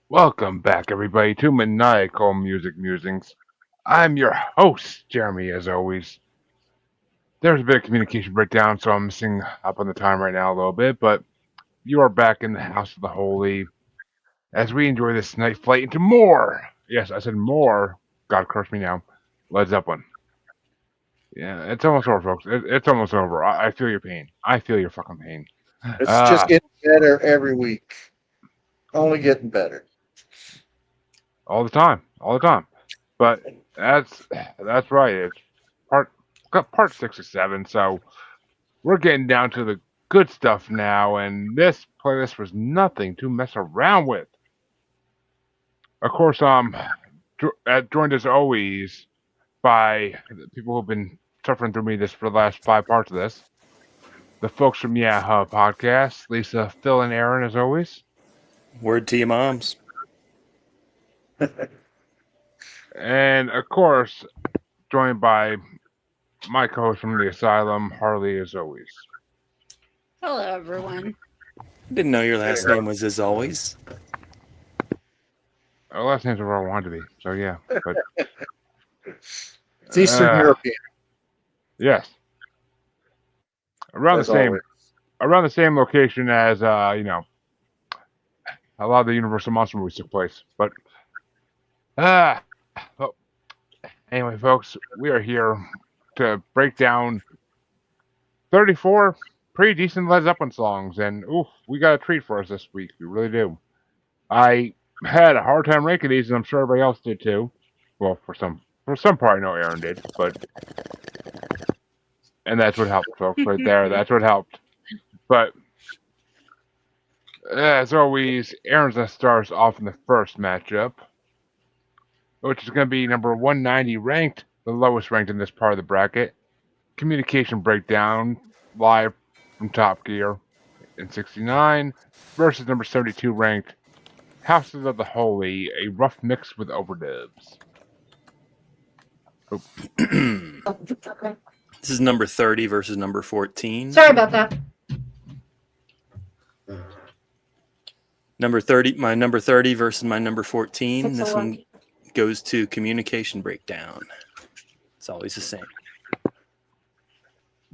Welcome back, everybody, to Maniacal Music Musings. I'm your host, Jeremy, as always. There's a bit of communication breakdown, so I'm missing up on the time right now a little bit, but you are back in the House of the Holy as we enjoy this night flight into more. Yes, I said more. God curse me now. Led Zeppelin. Yeah, it's almost over, folks. It's almost over. I feel your pain. I feel your fucking pain. It's just Ah, getting better every week. Only getting better. all the time. All the time. But that's right. It's part got part 67, so we're getting down to the good stuff now, and this playlist was nothing to mess around with. Of course, joined as always by the people who've been suffering through me this for the last five parts of this. The folks from Yeah Huh podcast, Lisa, Phil, and Aaron, as always, Word to your moms. and of course, joined by my co-host from the asylum, Harley, as always. Hello, everyone. Didn't know your last name was as always. Our last names are where I wanted to be, so yeah. But It's Eastern uh, European, yes, around the as same always. around the same location as a lot of the Universal Monster movies took place. But well, anyway, folks, we are here to break down 34 pretty decent Led Zeppelin songs, and oof, we got a treat for us this week. We really do. I had a hard time ranking these, and I'm sure everybody else did too. Well, for some part, I know Aaron did, but and that's what helped, folks, right there. That's what helped. But as always, Aaron's gonna start us off in the first matchup, which is going to be number 190 ranked, the lowest ranked in this part of the bracket. Communication Breakdown, live from Top Gear in 69, versus number 72 ranked, Houses of the Holy, a rough mix with overdubs. This is number 30 versus number 14. Sorry about that. Number 30, my number 30 versus my number 14. This 601. one goes to communication breakdown. It's always the same.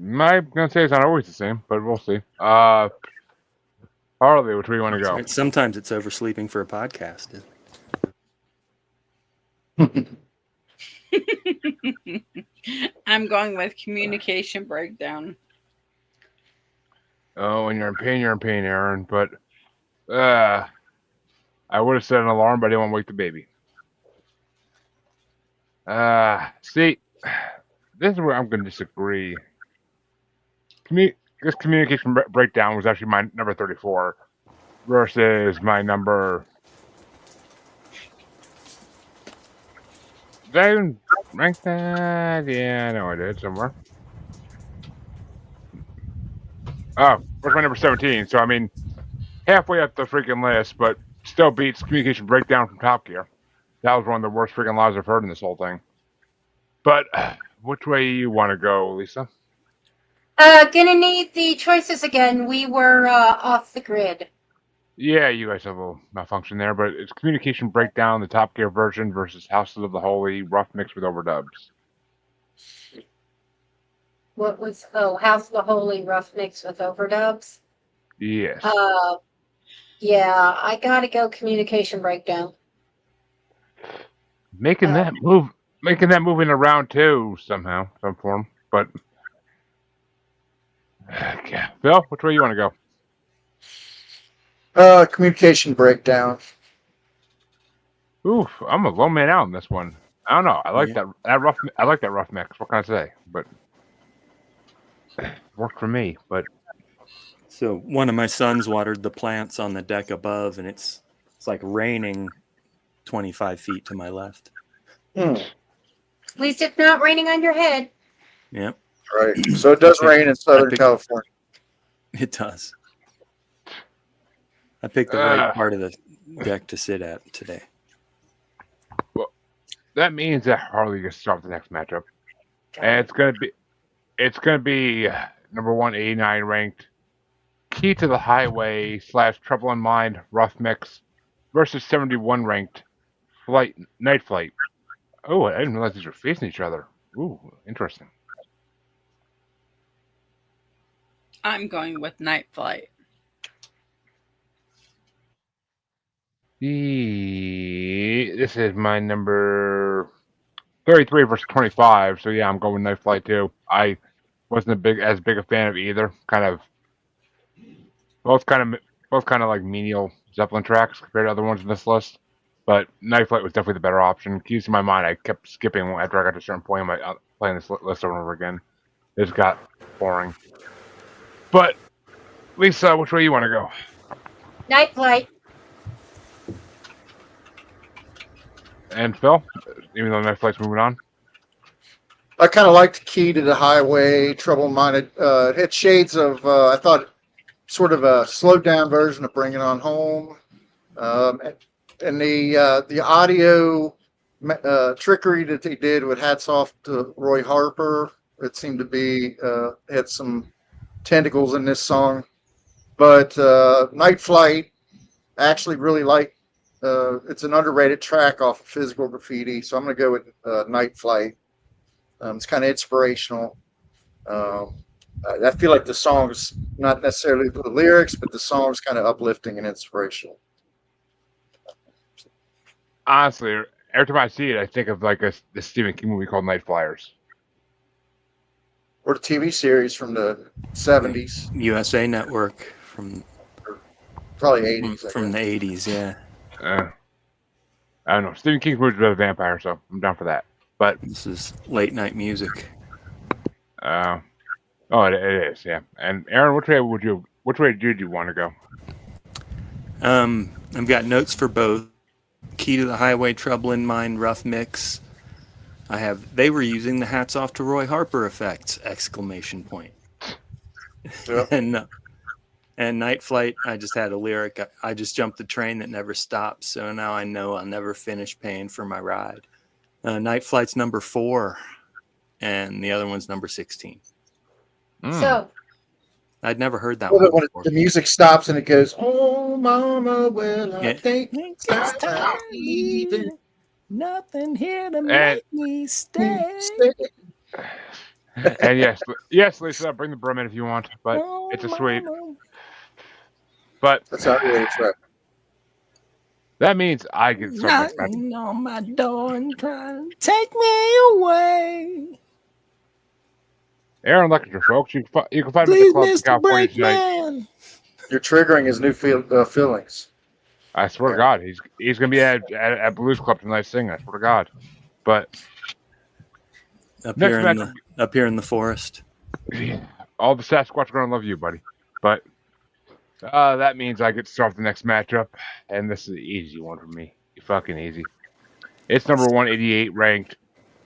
I'm going to say it's not always the same, but we'll see. Harley, which way you want to go? Sometimes it's oversleeping for a podcast. I'm going with communication breakdown. Oh, and you're in pain, Aaron, but I would have set an alarm, but I didn't want to wake the baby. See, this is where I'm going to disagree. This communication breakdown was actually my number 34 versus my number. Did I even rank that? Yeah, I know I did somewhere. Oh, where's my number 17? So, I mean, halfway up the freaking list, but still beats Communication Breakdown from Top Gear. That was one of the worst freaking lies I've heard in this whole thing. But which way you want to go, Lisa? Gonna need the choices again. We were off the grid. Yeah, you guys have a little malfunction there, but it's Communication Breakdown, the Top Gear version, versus Houses of the Holy, rough mix with overdubs. What was House of the Holy rough mix with overdubs? Yes. Yeah, I gotta go communication breakdown. Making that move in a round two somehow, some form. But yeah. Phil, which way you want to go? Communication breakdown. Oof, I'm a low man out on this one. I don't know. I like that rough. I like that rough mix. What can I say? But worked for me. But So one of my sons watered the plants on the deck above, and it's like raining 25 feet to my left. At least it's not raining on your head. Yep, Right. So it does rain in Southern California. it does. I picked the right part of the deck to sit at today. Well, that means that Harley gets to start the next matchup, and it's gonna be number 189 ranked, Key to the Highway / Trouble in Mind rough mix versus 71 ranked Night Flight. Oh, I didn't realize these were facing each other. Ooh, interesting. I'm going with Night Flight. This is my number 33 versus 25. So yeah, I'm going with Night Flight too. I wasn't as big a fan of either. Both kind of both kind of like menial Zeppelin tracks compared to other ones in this list. But Night Flight was definitely the better option. Keys to my mind, I kept skipping after I got to a certain point. Playing this list over and over again. It just got boring. But Lisa, which way you want to go? Night Flight. And Phil, even though Night Flight's moving on. I kind of liked Key to the Highway, Trouble Minded. It had shades of, I thought, sort of a slowed down version of Bring It On Home. And the audio trickery that they did with Hats Off to Roy Harper, it seemed to be, had some tentacles in this song. But Night Flight, I actually really like. It's an underrated track off of Physical Graffiti, so I'm going to go with Night Flight. It's kind of inspirational. I feel like the song's not necessarily the lyrics, but the song's kind of uplifting and inspirational. Honestly, every time I see it, I think of like this Stephen King movie called Night Flyers. Or the TV series from the 70s, USA Network from probably 80s. from the 80s. Yeah, I don't know. Stephen King's movie's about a vampire, so I'm down for that. But this is late night music. it is, yeah. And Aaron, which way did you want to go? I've got notes for both. Key to the Highway, Trouble in Mind, Rough Mix. They were using the Hats Off to Roy Harper effects! ! Yep. And Night Flight, I just had a lyric. I just jumped the train that never stops, so now I know I'll never finish paying for my ride. Night Flight's number 4, and the other one's number 16. So, I'd never heard that Well, one when before. the music stops and it goes, "Oh, Mama, well, I Yeah. think it's time leaving." Nothing here to And- make me stay. And yes, Lisa, bring the broom in if you want, but it's a sweep. But That's how it is, right? that means I get start next match. Knocking on my door and trying to take me away. Aaron Lecter, folks, you can find him at the Please, club in Mr. California tonight. Brakeman. You're triggering his new feelings. I swear to God, he's gonna be at Blues Club tonight singing. I swear to God. But Up Next here in the forest. all the Sasquatch are gonna love you, buddy. But that means I get to start the next matchup, and this is an easy one for me. Fucking easy. It's number 188 ranked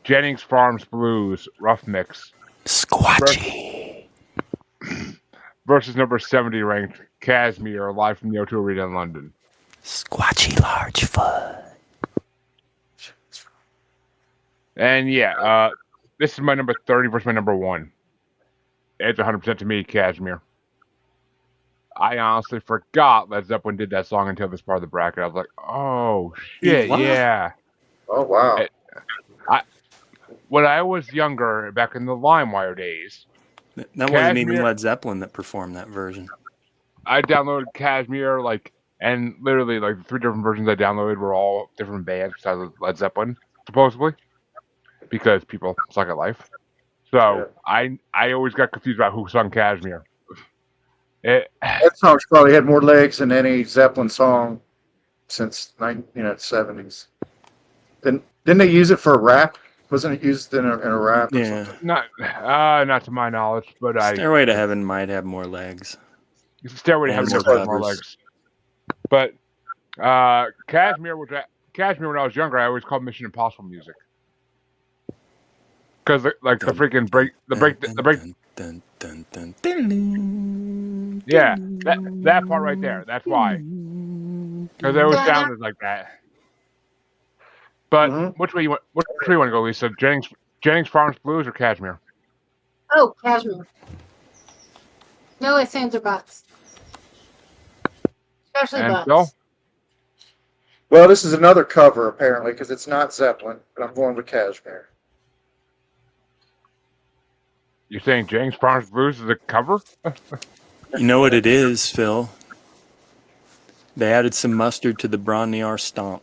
Jennings Farms Blues Rough Mix Squatchy. versus number 70 ranked Casimir live from the O2 Arena in London. Squatchy large foot. And this is my number 30 versus my number 1. It's 100% to me, Casimir. I honestly forgot Led Zeppelin did that song until this part of the bracket. I was like, oh shit, What? yeah. Oh, wow. When I was younger, back in the LimeWire days, That wasn't even Casimir- Led Zeppelin that performed that version. I downloaded Casimir, and literally, the 3 different versions I downloaded were all different bands besides Led Zeppelin, supposedly, because people suck at life. So I always got confused about who sung Casimir. That song's probably had more legs than any Zeppelin song since the 70s. Didn't they use it for a rap? Wasn't it used in a rap? Or Yeah. something? Not to my knowledge, but Stairway to Heaven might have more legs. Stairway to Heaven And more more legs. But Casimir, when I was younger, I always called Mission Impossible music. Because the freaking break. Yeah, that part right there. That's why. Because it always sounded like that. But which way you want to go, Lisa? Jennings Farms Blues or Casimir? oh, Cashmere. No ifs, ands, or buts. Especially And buts. Phil? Well, this is another cover apparently because it's not Zeppelin, but I'm going with Kashmir. You're saying James Farmer's Blues is a cover? You know what it is, Phil? They added some mustard to the Bronniar stomp.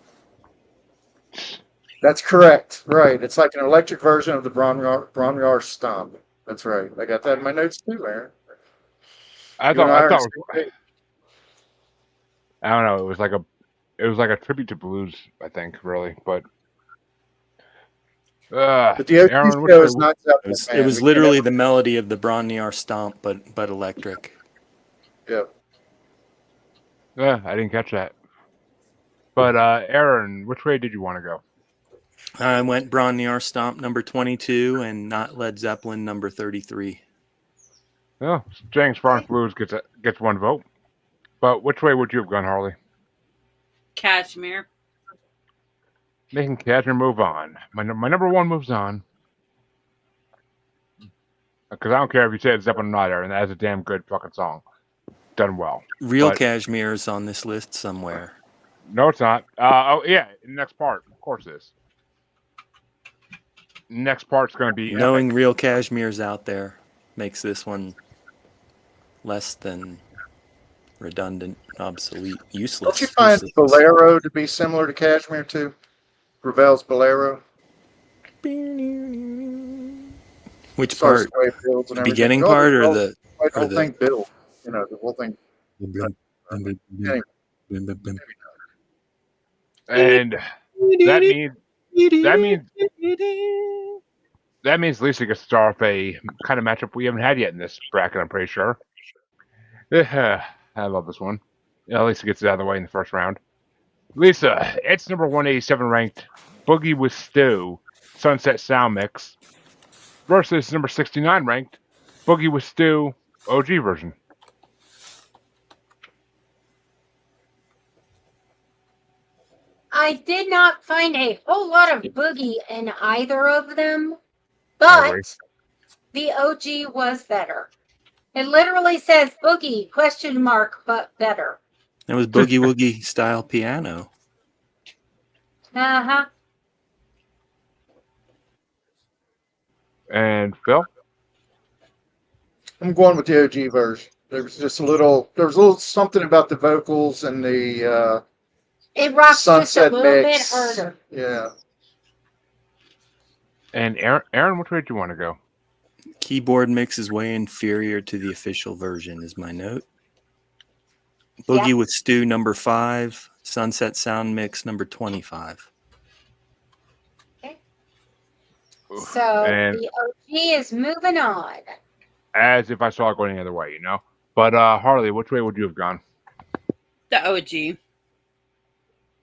That's correct. Right. It's like an electric version of the Bronniar Stomp. That's right. I got that in my notes too, Aaron. I You and I thought are I on thought the same page. I don't know. It was like a tribute to blues. I think really, but But the OG Aaron, which show way? is not Zeppelin, It man. was We can't literally ever. the melody of the Bronniar stomp, but electric. Yeah. I didn't catch that. But Aaron, which way did you want to go? I went Bronniar stomp number 22 and not Led Zeppelin number 33. Well, James Farmer's Blues gets one vote. But which way would you have gone, Harley? Cashmere. Making Kashmir move on. My number one moves on. Because I don't care if you say it's Zeppelin or not, Aaron. That is a damn good fucking song. Done well. Real But- Cashmere is on this list somewhere. No, it's not. Oh, yeah. Next part. Of course it is. Next part's going to be Knowing epic. Real Cashmere's out there makes this one less than redundant, obsolete, useless. Don't you find useless. Bolero to be similar to Kashmir too? Ravel's Bolero. Which As far as part? the way it builds and The everything. beginning Oh, part or well, the the or whole the thing built. You know, the whole thing. And that means Lisa gets to start off a kind of matchup we haven't had yet in this bracket, I'm pretty sure. I love this one. Lisa gets it out of the way in the first round. Lisa, it's number 187 ranked Boogie with Stew, Sunset Sound Mix, versus number 69 ranked Boogie with Stew, OG version. I did not find a whole lot of boogie in either of them, I agree. but the OG was better. It literally says boogie question mark, but better. that was boogie woogie style piano. Uh-huh. And Phil? I'm going with the OG version. There was a little something about the vocals and the It rocks sunset just a little mix. bit harder. Yeah. And Aaron, which way do you want to go? Keyboard mix is way inferior to the official version, is my note. Boogie Yeah. with Stew number 5, Sunset Sound Mix number 25. So And the OG is moving on. as if I saw it going any other way, you know? But Harley, which way would you have gone? The OG.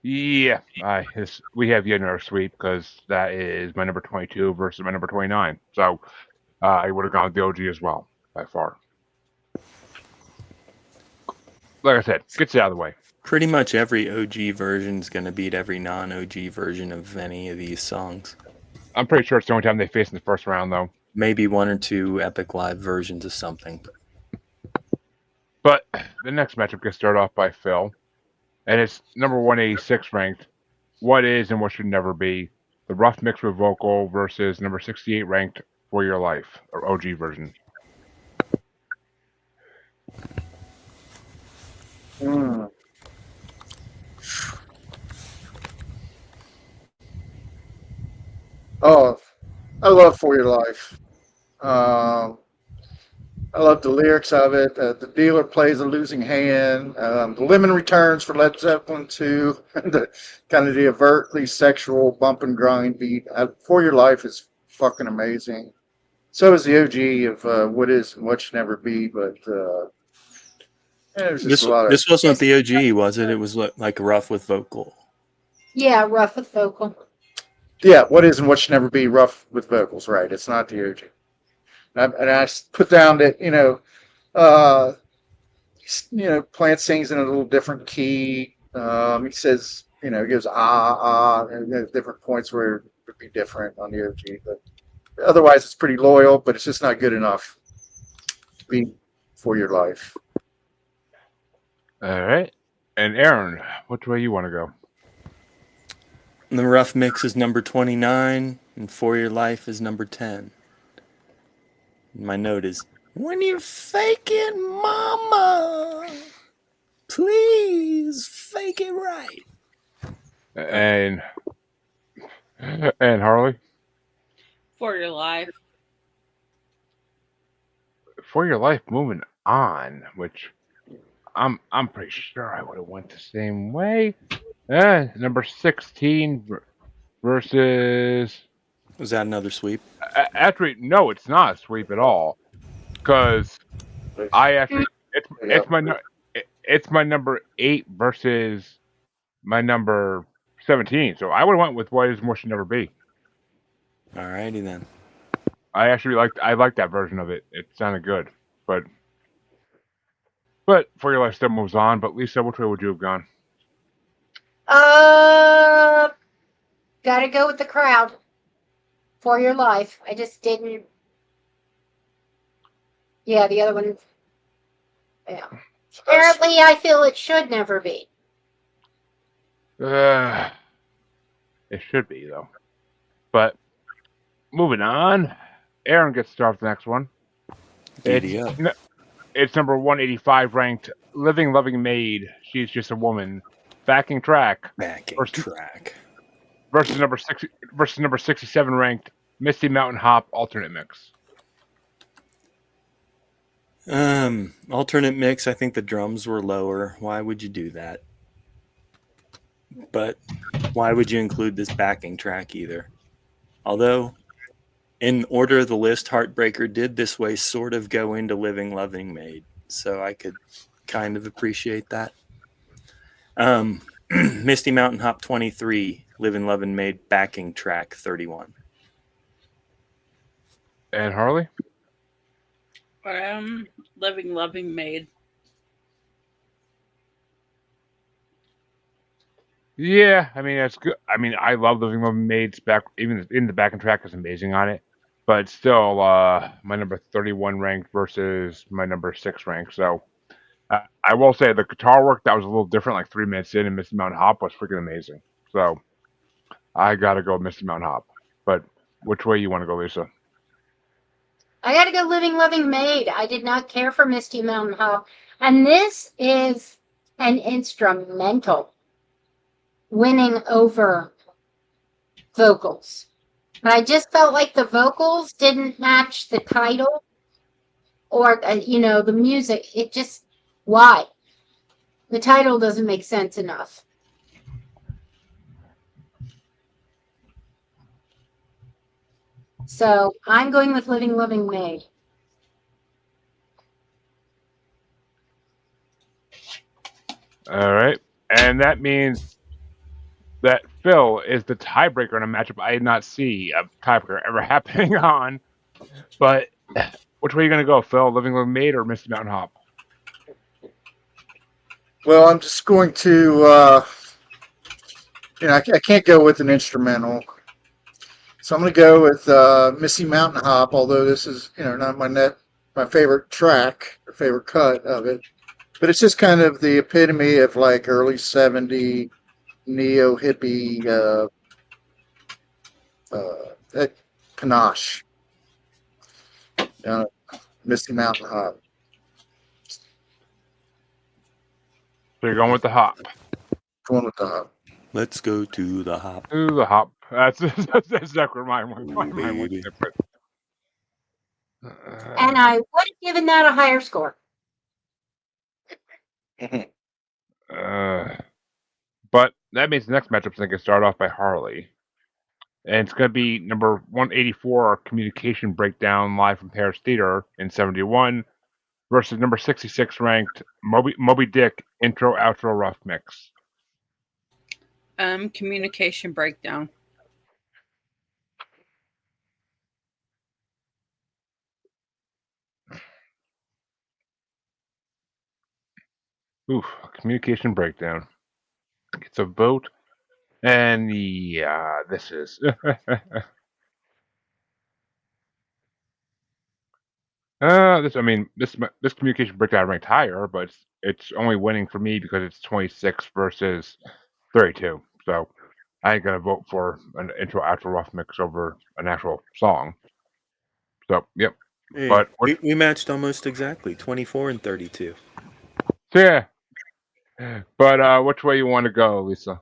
Yeah, we have you in our sweep because that is my number 22 versus my number 29. So I would have gone with the OG as well, by far. Like I said, gets it out of the way. Pretty much every OG version is going to beat every non-OG version of any of these songs. I'm pretty sure it's the only time they face in the first round, though. Maybe one or two Epic Live versions of something. But the next matchup gets started off by Phil, and it's number 186 ranked. What is and what should never be the rough mix with vocal versus number 68 ranked For Your Life, or OG version. Mm. Oh, I love For Your Life. I love the lyrics of it. The dealer plays a losing hand. The lemon returns for Led Zeppelin 2. The kind of the overtly sexual bump and grind beat. For Your Life is fucking amazing. So is the OG of What Is and What Should Never Be. But there's just a lot of. This wasn't the OG, was it? It was like rough with vocal. Yeah, rough with vocal. Yeah, What Is and What Should Never Be, rough with vocals, right? It's not the OG. And I put down that Plant sings in a little different key. He says he goes and there's different points where it would be different on the OG, but otherwise it's pretty loyal. But it's just not good enough to be For Your Life. All right. And Aaron, which way you want to go? The rough mix is number 29, and For Your Life is number 10. My note is, when you fake it, mama, please fake it right. And Harley, For Your Life. For Your Life, moving on, which I'm pretty sure I would have went the same way. Number 16 versus. Was that another sweep? Actually, no, it's not a sweep at all. Because I actually, Yeah. it's my number 8 versus my number 17. So I would have went with What Is More Should Never Be. Alrighty then. I liked that version of it. It sounded good, but For Your Life still moves on. But Lisa, which way would you have gone? Gotta go with the crowd. For Your Life. I just didn't. Yeah, the other one. Yeah. Apparently, I feel it should never be. It should be though. But moving on, Aaron gets to start the next one. Giddy up. It's number 185 ranked Living Loving Maid. She's Just a Woman. Backing track Backing versus, track. versus number 67 ranked Misty Mountain Hop alternate mix. Alternate mix, I think the drums were lower. Why would you do that? But why would you include this backing track either? Although, in order of the list, Heartbreaker did this way sort of go into Living Loving Maid. So I could kind of appreciate that. Misty Mountain Hop 23, Living Loving Maid backing track 31. And Harley? Living Loving Maid. Yeah, I mean that's good. I mean I love Living Loving Maid's back. Even in the backing track is amazing on it. But still, my number 31 ranked versus my number 6 ranked. So I will say the guitar work that was a little different, like 3 minutes in, and Misty Mountain Hop was freaking amazing. So I gotta go Misty Mountain Hop. But which way you want to go, Lisa? I gotta go Living Loving Maid. I did not care for Misty Mountain Hop. And this is an instrumental winning over vocals. But I just felt like the vocals didn't match the title or, the music. It just, why? The title doesn't make sense enough. So I'm going with Living Loving Maid. All right. And that means that Phil is the tiebreaker in a matchup I did not see a tiebreaker ever happening on. But which way are you going to go, Phil? Living Loving Maid or Misty Mountain Hop? Well, I'm just going to, I can't go with an instrumental. So I'm going to go with Missy Mountain Hop, although this is, not my favorite track or favorite cut of it. But it's just kind of the epitome of like early 70 neo hippie panache. Misty Mountain Hop. So you're going with the hop. Going with the hop. Let's go to the hop. To the hop. That's exactly mine. Mine was Baby. different. And I would have given that a higher score. But that means the next matchup's going to get started off by Harley. And it's going to be number 184, Communication Breakdown, live from Paris Theater in 71, versus number 66 ranked Moby Dick, Intro, Outro, Rough Mix. Communication Breakdown. Oof, Communication Breakdown. It's a vote. And yeah, this is. This Communication Breakdown ranked higher, but it's only winning for me because it's 26 versus 32. So I ain't gonna vote for an intro outro rough mix over an actual song. So yep. Hey, But we matched almost exactly 24 and 32. yeah. But which way you want to go, Lisa?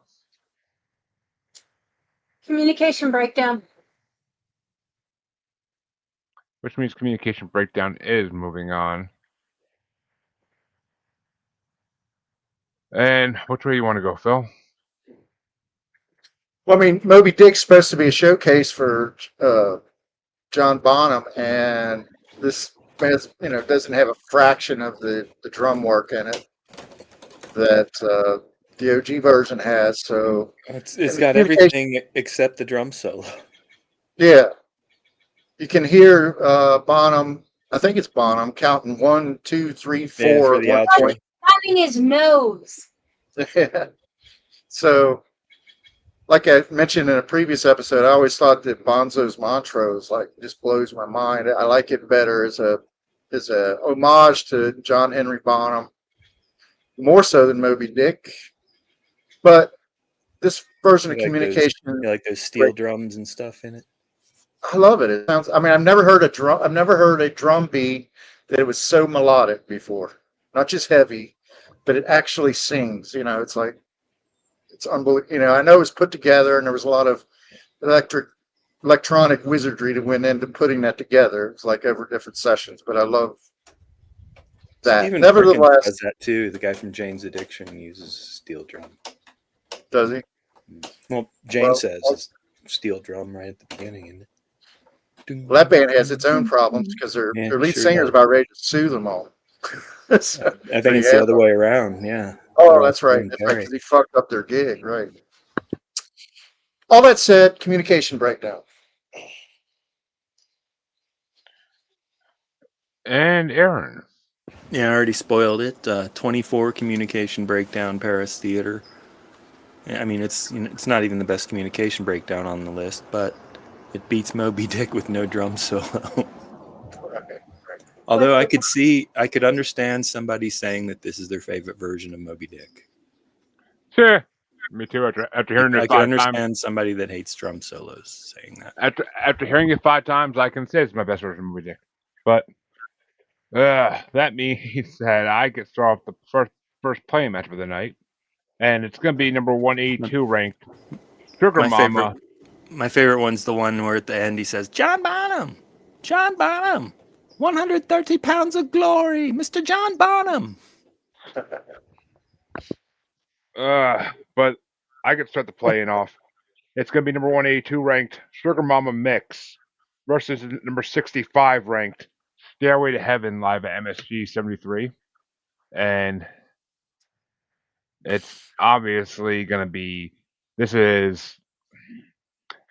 Communication breakdown. Which means communication breakdown is moving on. And which way you want to go, Phil? Well, I mean, Moby Dick's supposed to be a showcase for John Bonham, and this has, doesn't have a fraction of the drum work in it that the OG version has. So, It's and the got communication, everything except the drum solo. yeah, you can hear Bonham. I think it's Bonham counting 1, 2, 3, Yeah, 4 for at the one outro. point. Having his nose. So, like I mentioned in a previous episode, I always thought that Bonzo's Montrose just blows my mind. I like it better as a homage to John Henry Bonham, more so than Moby Dick. But this version of You communication, like those steel drums and stuff in it. I love it. It sounds. I mean, I've never heard a drum. I've never heard a drum beat that was so melodic before. Not just heavy, but it actually sings. It's like it's unbelievable. I know it was put together, and there was a lot of electronic wizardry that went into putting that together. It's like over different sessions, but I love that. Stephen Perkins Nevertheless, does that too. The guy from Jane's Addiction uses steel drum. does he? Well, Jane says it's steel drum right at the beginning, isn't it? Well, that band has its own problems because their Yeah, their lead sure singer's does. about ready to sue them all. So, I there think you it's the have other it. way around. Yeah. Oh, Good old that's right. Stephen That's right, Perry. because he fucked up their gig, right? All that said, communication breakdown. And Aaron. Yeah, I already spoiled it. 24 communication breakdown, Paris Theater. I mean, it's not even the best communication breakdown on the list, but it beats Moby Dick with no drum solo. Right. Although I could understand somebody saying that this is their favorite version of Moby Dick. Sure. Me too. After hearing it I could 5 times, understand somebody that hates drum solos saying that. after hearing it 5 times, I can say it's my best version of Moby Dick. But that means that I get start off the first playing match of the night, and it's gonna be number 182 ranked Sugar My Mama. favorite one's the one where at the end he says, John Bonham, 130 pounds of glory, Mr. John Bonham. But I get start the playing off. It's gonna be number 182 ranked Sugar Mama Mix versus number 65 ranked Stairway to Heaven live at MSG 73, and it's obviously gonna be. This is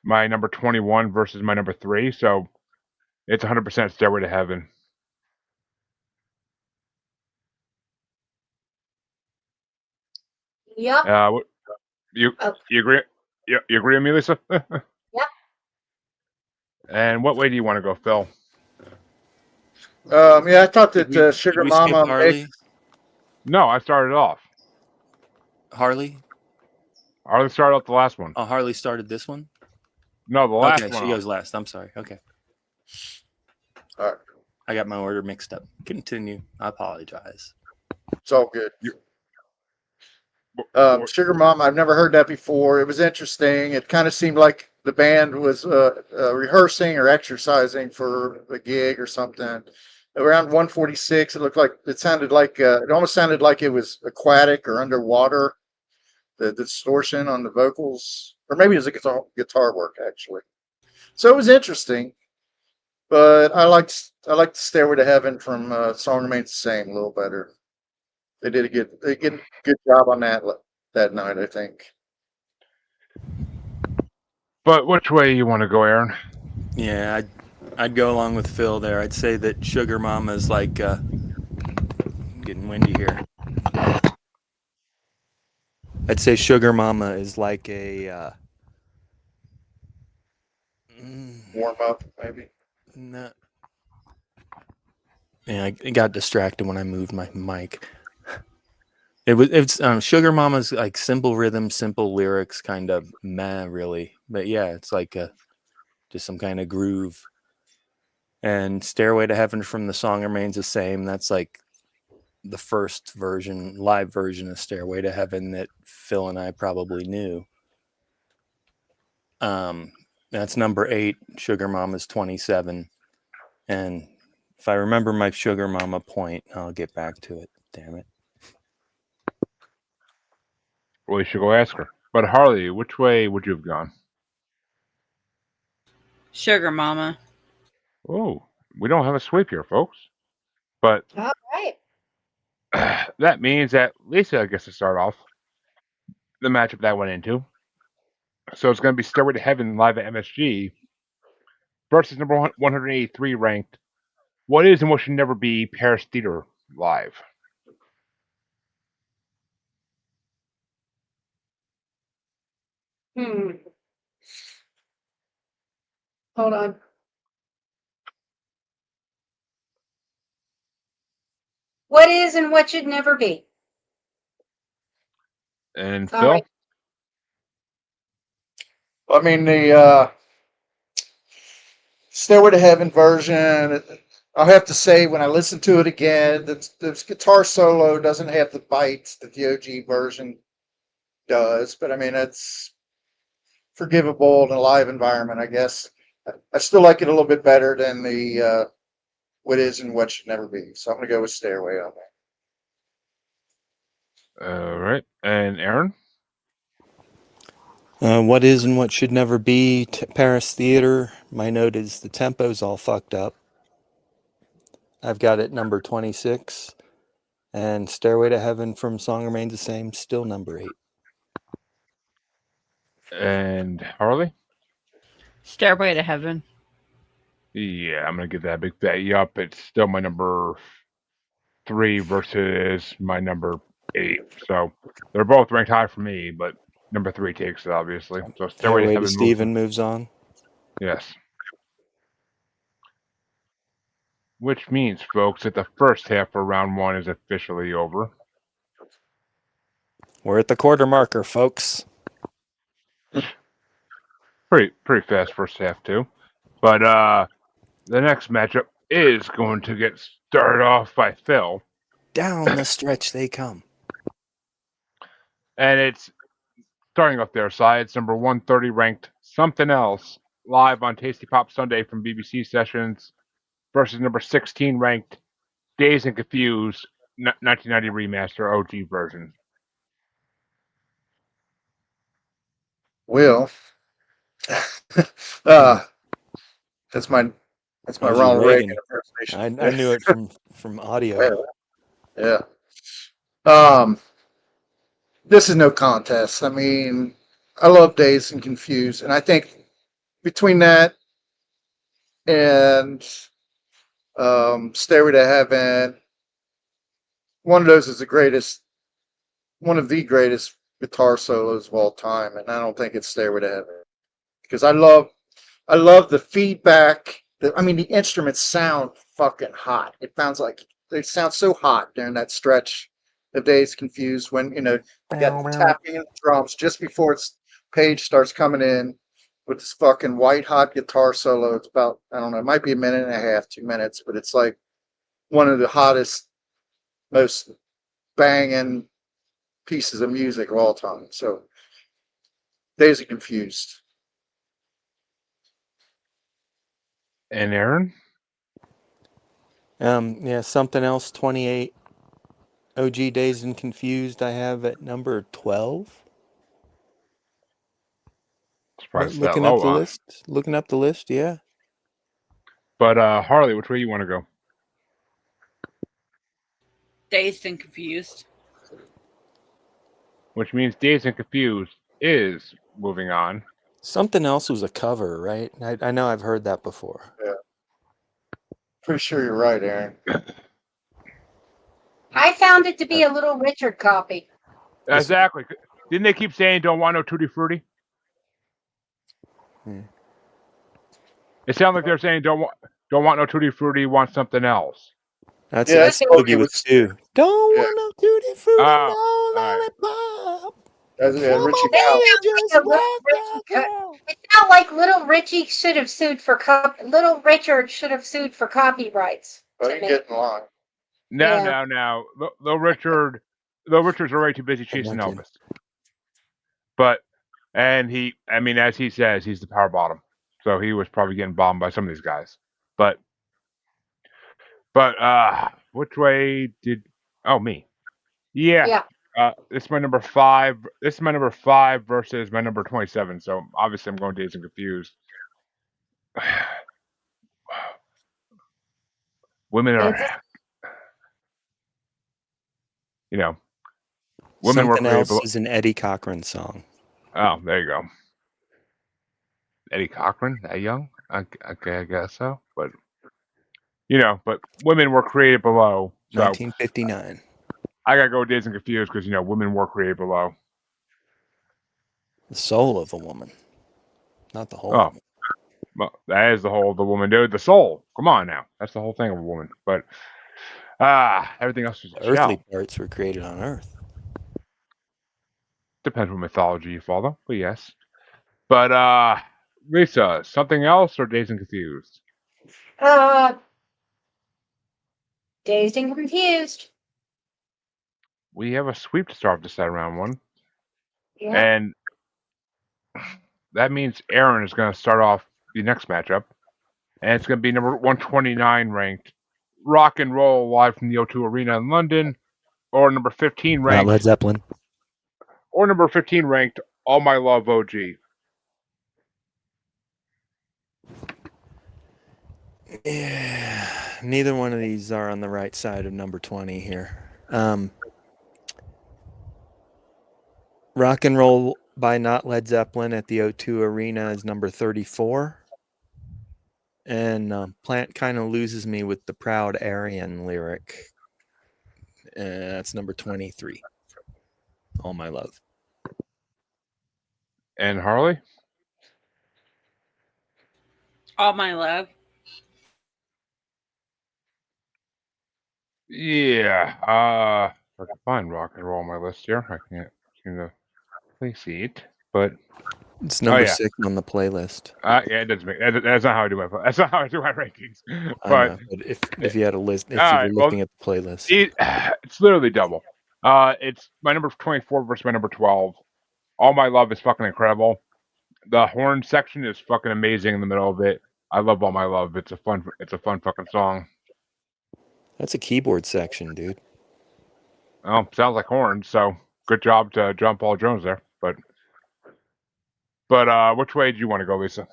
my number 21 versus my number 3, so it's 100% Stairway to Heaven. Yep. You Oh, you agree? You agree with me, Lisa? yep. And what way do you want to go, Phil? Yeah, I thought Did that we Sugar skip Mama Harley? No, I started off. Harley? I already started off the last one. Oh, Harley started this one? No, the last Okay, one. she goes last. I'm sorry. Okay. All right, I got my order mixed up. Continue. I apologize. it's all good. What- Sugar Mama, I've never heard that before. It was interesting. It kind of seemed like the band was rehearsing or exercising for a gig or something. Around 146, it sounded like it almost sounded like it was aquatic or underwater. The distortion on the vocals, or maybe it was a guitar work actually. So it was interesting, but I liked Stairway to Heaven from Song Remains the Same a little better. They did a good job on that night, I think. But which way you want to go, Aaron? Yeah, I'd go along with Phil there. I'd say that Sugar Mama is like getting windy here. I'd say Sugar Mama is like a Warm up, maybe. no. Yeah, I got distracted when I moved my mic. It's Sugar Mama's like simple rhythm, simple lyrics, kind of meh, really. But yeah, it's like just some kind of groove. And Stairway to Heaven from the Song Remains the Same. That's like the first version, live version of Stairway to Heaven that Phil and I probably knew. That's number 8. Sugar Mama's 27. And if I remember my Sugar Mama point, I'll get back to it. Damn it. Well, you should go ask her. But Harley, which way would you have gone? Sugar Mama. Oh, we don't have a sweep here, folks. But All right. that means that Lisa gets to start off the matchup that I went into. So it's going to be Stairway to Heaven live at MSG versus number 183 ranked What Is and What Should Never Be Paris Theater live. Hold on. What is and what should never be? And All Phil? right. I mean, the Stairway to Heaven version, I'll have to say, when I listen to it again, the guitar solo doesn't have the bite that the OG version does. But I mean, it's forgivable in a live environment, I guess. I still like it a little bit better than the What Is and What Should Never Be. So I'm going to go with Stairway on that. All right. And Aaron? What is and what should never be Paris Theater. My note is the tempo's all fucked up. I've got it number 26. And Stairway to Heaven from Song Remains the Same, still number 8. And Harley? Stairway to Heaven. Yeah, I'm going to give that a big fat yup. It's still my number 3 versus my number 8. So they're both ranked high for me, but number 3 takes it, obviously. So Stairway to Stairway to Heaven Steven moves on. Yes. Which means, folks, that the first half of round 1 is officially over. We're at the quarter marker, folks. Pretty fast first half, too. But the next matchup is going to get started off by Phil. Down the stretch they come. And it's starting off their side. It's number 130 ranked Something Else live on Tasty Pop Sunday from BBC Sessions versus number 16 ranked Dazed and Confused 1990 remaster OG version. Will. That's my OG Ronald Reagan Reagan. impersonation. I knew it from audio. Yeah. This is no contest. I mean, I love Dazed and Confused, and I think between that and Stairway to Heaven, one of those is one of the greatest guitar solos of all time, and I don't think it's Stairway to Heaven because I love the feedback. I mean, the instruments sound fucking hot. It sounds like they sound so hot during that stretch of Days Confused when you got the tapping in the drums just before Page starts coming in with this fucking white hot guitar solo. It's about, I don't know, it might be a minute and a half, 2 minutes, but it's like one of the hottest, most banging pieces of music of all time. So Days Confused. And Aaron? Yeah, Something Else 28. OG Dazed and Confused I have at number 12. Surprised it's that Looking low, up the huh? list. Looking up the list, yeah. But Harley, which way you want to go? Dazed and Confused. Which means Dazed and Confused is moving on. Something Else was a cover, right? I know I've heard that before. Yeah. Pretty sure you're right, Aaron. I found it to be a Little Richard copy. Exactly. Didn't they keep saying don't want no Tutti Frutti? It sounded like they're saying don't want no Tutti Frutti, want something else. That's Yeah, that's that's Boogie Boogie with with Stu. Don't Yeah. want no tutti frutti, Oh, no right. lollipop. That's Come Richie on, Valens. baby, Like just a little like Richie a girl. It felt like Little Richie should have sued for Little Richard should have sued for copyrights. Well, To you me. get in line. Now. Though Richard's already too busy I'm chasing not kidding. Elvis. But I mean, as he says, he's the power bottom. So he was probably getting bombed by some of these guys. But which way did? Oh, me. Yeah. Yeah. This is my number 5. This is my number 5 versus my number 27. So obviously, I'm going dazed and confused. Women are, It's women were Something created. else is an Eddie Cochran song. Oh, there you go. Eddie Cochran, that young? Okay, I guess so. But but women were created below. So 1959. I gotta go dazed and confused because women were created below. The soul of a woman, not the whole Oh, woman. well, that is the whole of the woman, dude. The soul. Come on now, that's the whole thing of a woman. But everything else is a The earthly shell. parts were created on Earth. Depends what mythology you follow. But yes. But Lisa, something else or dazed and confused? uh dazed and confused. We have a sweep to start this round one, Yeah. and that means Aaron is going to start off the next matchup, and it's going to be number 129 ranked Rock and Roll live from the O2 Arena in London, or number 15 Not Led ranked, Zeppelin. All My Love OG. Yeah, neither one of these are on the right side of number 20 here. Rock and Roll by Not Led Zeppelin at the O2 Arena is number 34. And Plant kind of loses me with the Proud Aryan lyric. That's number 23. All My Love. And Harley? All My Love. Yeah. I can find Rock and Roll on my list here. I can't seem to place it, but It's number yeah. 6 on the playlist. Yeah, it doesn't make. That's not how I do my. That's not how I do my rankings. I But know, but if you had a list, if all you right, were well, looking at the playlist, it's literally double. It's my number 24 versus my number 12. All My Love is fucking incredible. The horn section is fucking amazing in the middle of it. I love All My Love. It's a fun fucking song. that's a keyboard section, dude. Oh, sounds like horns. So good job to John Paul Jones there. But which way do you want to go, Lisa?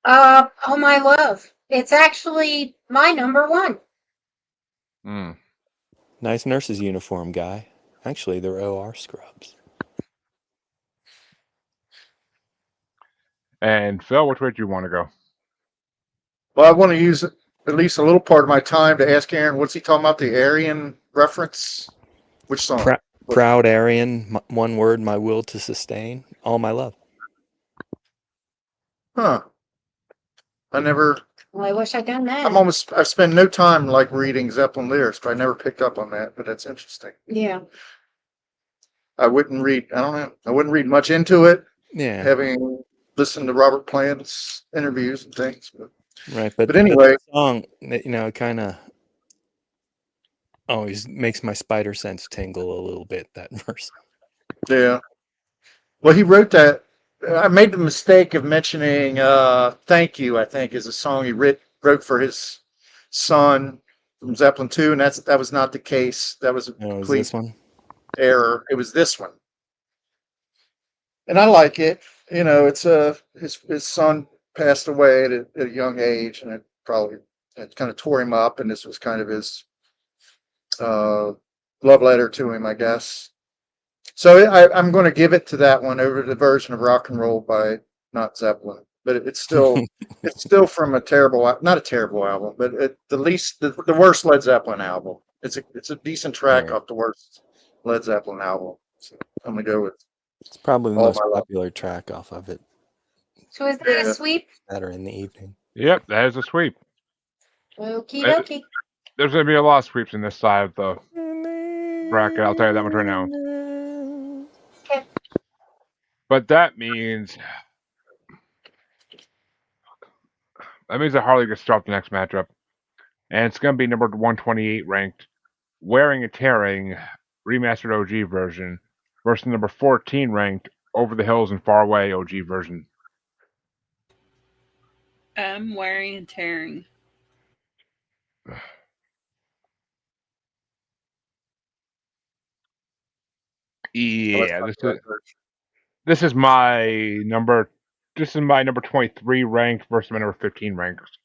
Oh my love. It's actually my number 1. Nice nurse's uniform, guy. Actually, they're OR scrubs. And Phil, which way do you want to go? Well, I want to use at least a little part of my time to ask Aaron, what's he talking about? The Aryan reference? Which song? Proud Aryan, one word, my will to sustain. All My Love. Huh. I never. Well, I wish I'd done that. I've spent no time like reading Zeppelin lyrics, but I never picked up on that. But that's interesting. Yeah. I wouldn't read. I don't know. I wouldn't read much into it. Yeah. Having listened to Robert Plant's interviews and things. Right. But anyway, the song, it kind of always makes my spider sense tingle a little bit, that verse. Yeah. Well, he wrote that. I made the mistake of mentioning Thank You, I think, is a song he wrote for his son from Zeppelin 2, and that was not the case. That was a Is complete this one? error. It was this one. And I like it. It's his son passed away at a young age, and it kind of tore him up, and this was kind of his love letter to him, I guess. So I'm going to give it to that one over the version of Rock and Roll by Not Zeppelin, but it's still from not a terrible album, but the worst Led Zeppelin album. It's a decent track off the worst Led Zeppelin album. So I'm gonna go with. It's probably the All most My Love. popular track off of it. So is that a sweep? Better in the evening. Yep, that is a sweep. Okie dokie. there's going to be a lot of sweeps in this side of the bracket. I'll tell you that much right now. Okay. But that means that Harley gets dropped the next matchup, and it's going to be number 128 ranked, Wearing and Tearing, remastered OG version, versus number 14 ranked, Over the Hills and Far Away OG version. I'm wearing and tearing. Yeah, this is my number 23 ranked versus my number 15 ranked.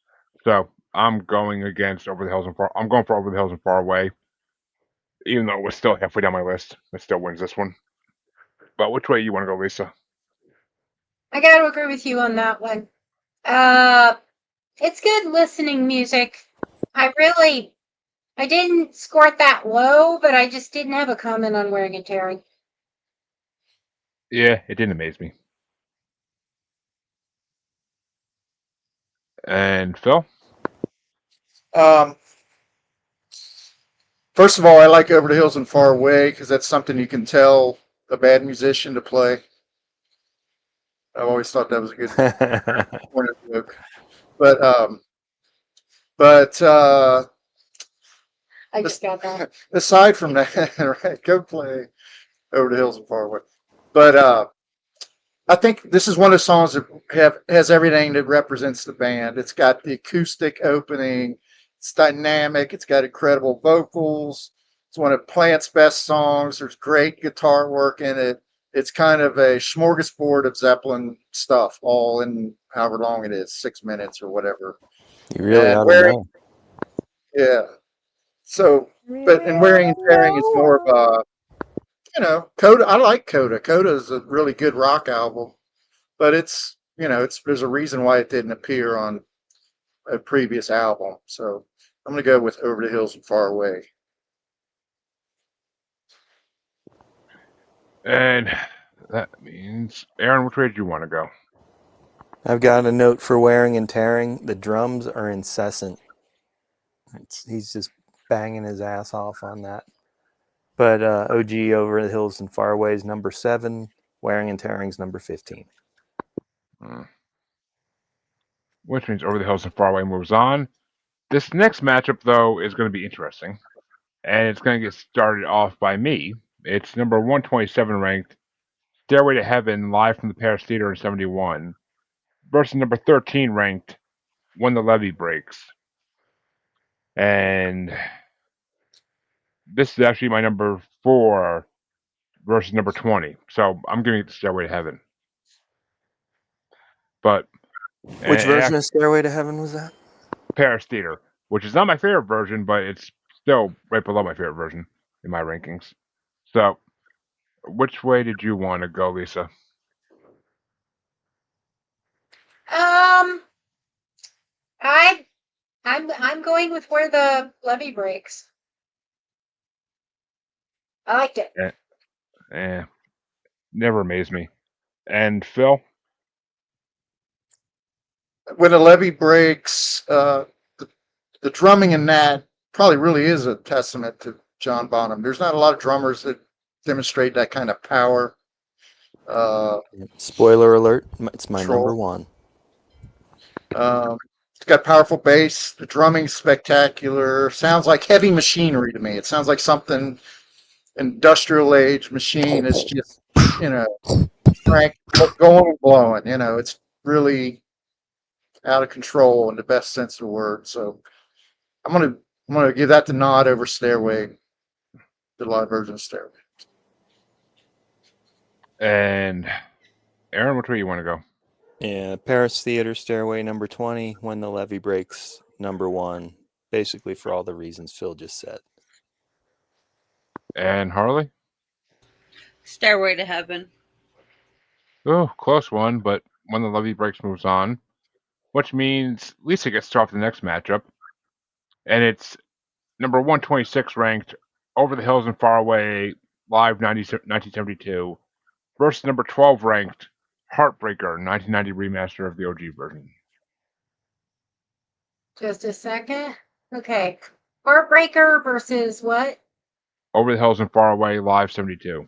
So I'm going against Over the Hills and Far. I'm going for Over the Hills and Far Away, even though it was still halfway down my list. It still wins this one. But which way you want to go, Lisa? I got to agree with you on that one. It's good listening music. I didn't score it that low, but I just didn't have a comment on Wearing and Tearing. Yeah, it didn't amaze me. And Phil? First of all, I like Over the Hills and Far Away because that's something you can tell a bad musician to play. I've always thought that was a good point of joke. But I just got that. aside from that, right, go play Over the Hills and Far Away. But I think this is one of the songs that has everything that represents the band. It's got the acoustic opening. It's dynamic. It's got incredible vocals. It's one of Plant's best songs. There's great guitar work in it. It's kind of a smorgasbord of Zeppelin stuff, all in however long it is, 6 minutes or whatever. You really And ought to know. yeah. So, and Wearing and Tearing is more of a, Coda. I like Coda. Coda is a really good rock album, but there's a reason why it didn't appear on a previous album. So I'm going to go with Over the Hills and Far Away. And that means, Aaron, which way do you want to go? I've got a note for Wearing and Tearing. The drums are incessant. He's just banging his ass off on that. But OG Over the Hills and Far Away is number 7. Wearing and Tearing's number 15. Which means Over the Hills and Far Away moves on. This next matchup, though, is going to be interesting. And it's going to get started off by me. It's number 127 ranked, Stairway to Heaven, live from the Paris Theater in 71, versus number 13 ranked, When the Levee Breaks. And this is actually my number 4 versus number 20. So I'm giving it to Stairway to Heaven. But Which version of Stairway to Heaven was that? Paris Theater, which is not my favorite version, but it's still right below my favorite version in my rankings. So, which way did you want to go, Lisa? I'm going with Where the Levee Breaks. I liked it. Never amazed me. And Phil? When the levee breaks, the drumming in that probably really is a testament to John Bonham. There's not a lot of drummers that demonstrate that kind of power. Spoiler alert, it's my Control. number 1. It's got powerful bass. The drumming's spectacular. Sounds like heavy machinery to me. It sounds like something industrial age machine is just, crank going and blowing. It's really out of control in the best sense of the word. So I'm gonna give that the nod over Stairway, the live version of Stairway. And Aaron, which way you want to go? Yeah, Paris Theater, Stairway, number 20. When the Levee Breaks, number 1. Basically for all the reasons Phil just said. And Harley? Stairway to Heaven. Oh, close one, but When the Levee Breaks moves on, which means Lisa gets to start the next matchup, and it's number 126 ranked, Over the Hills and Far Away, live 1972, versus number 12 ranked, Heartbreaker, 1990 remaster of the OG version. Just a second. Okay. Heartbreaker versus what? Over the Hills and Far Away, Live 72.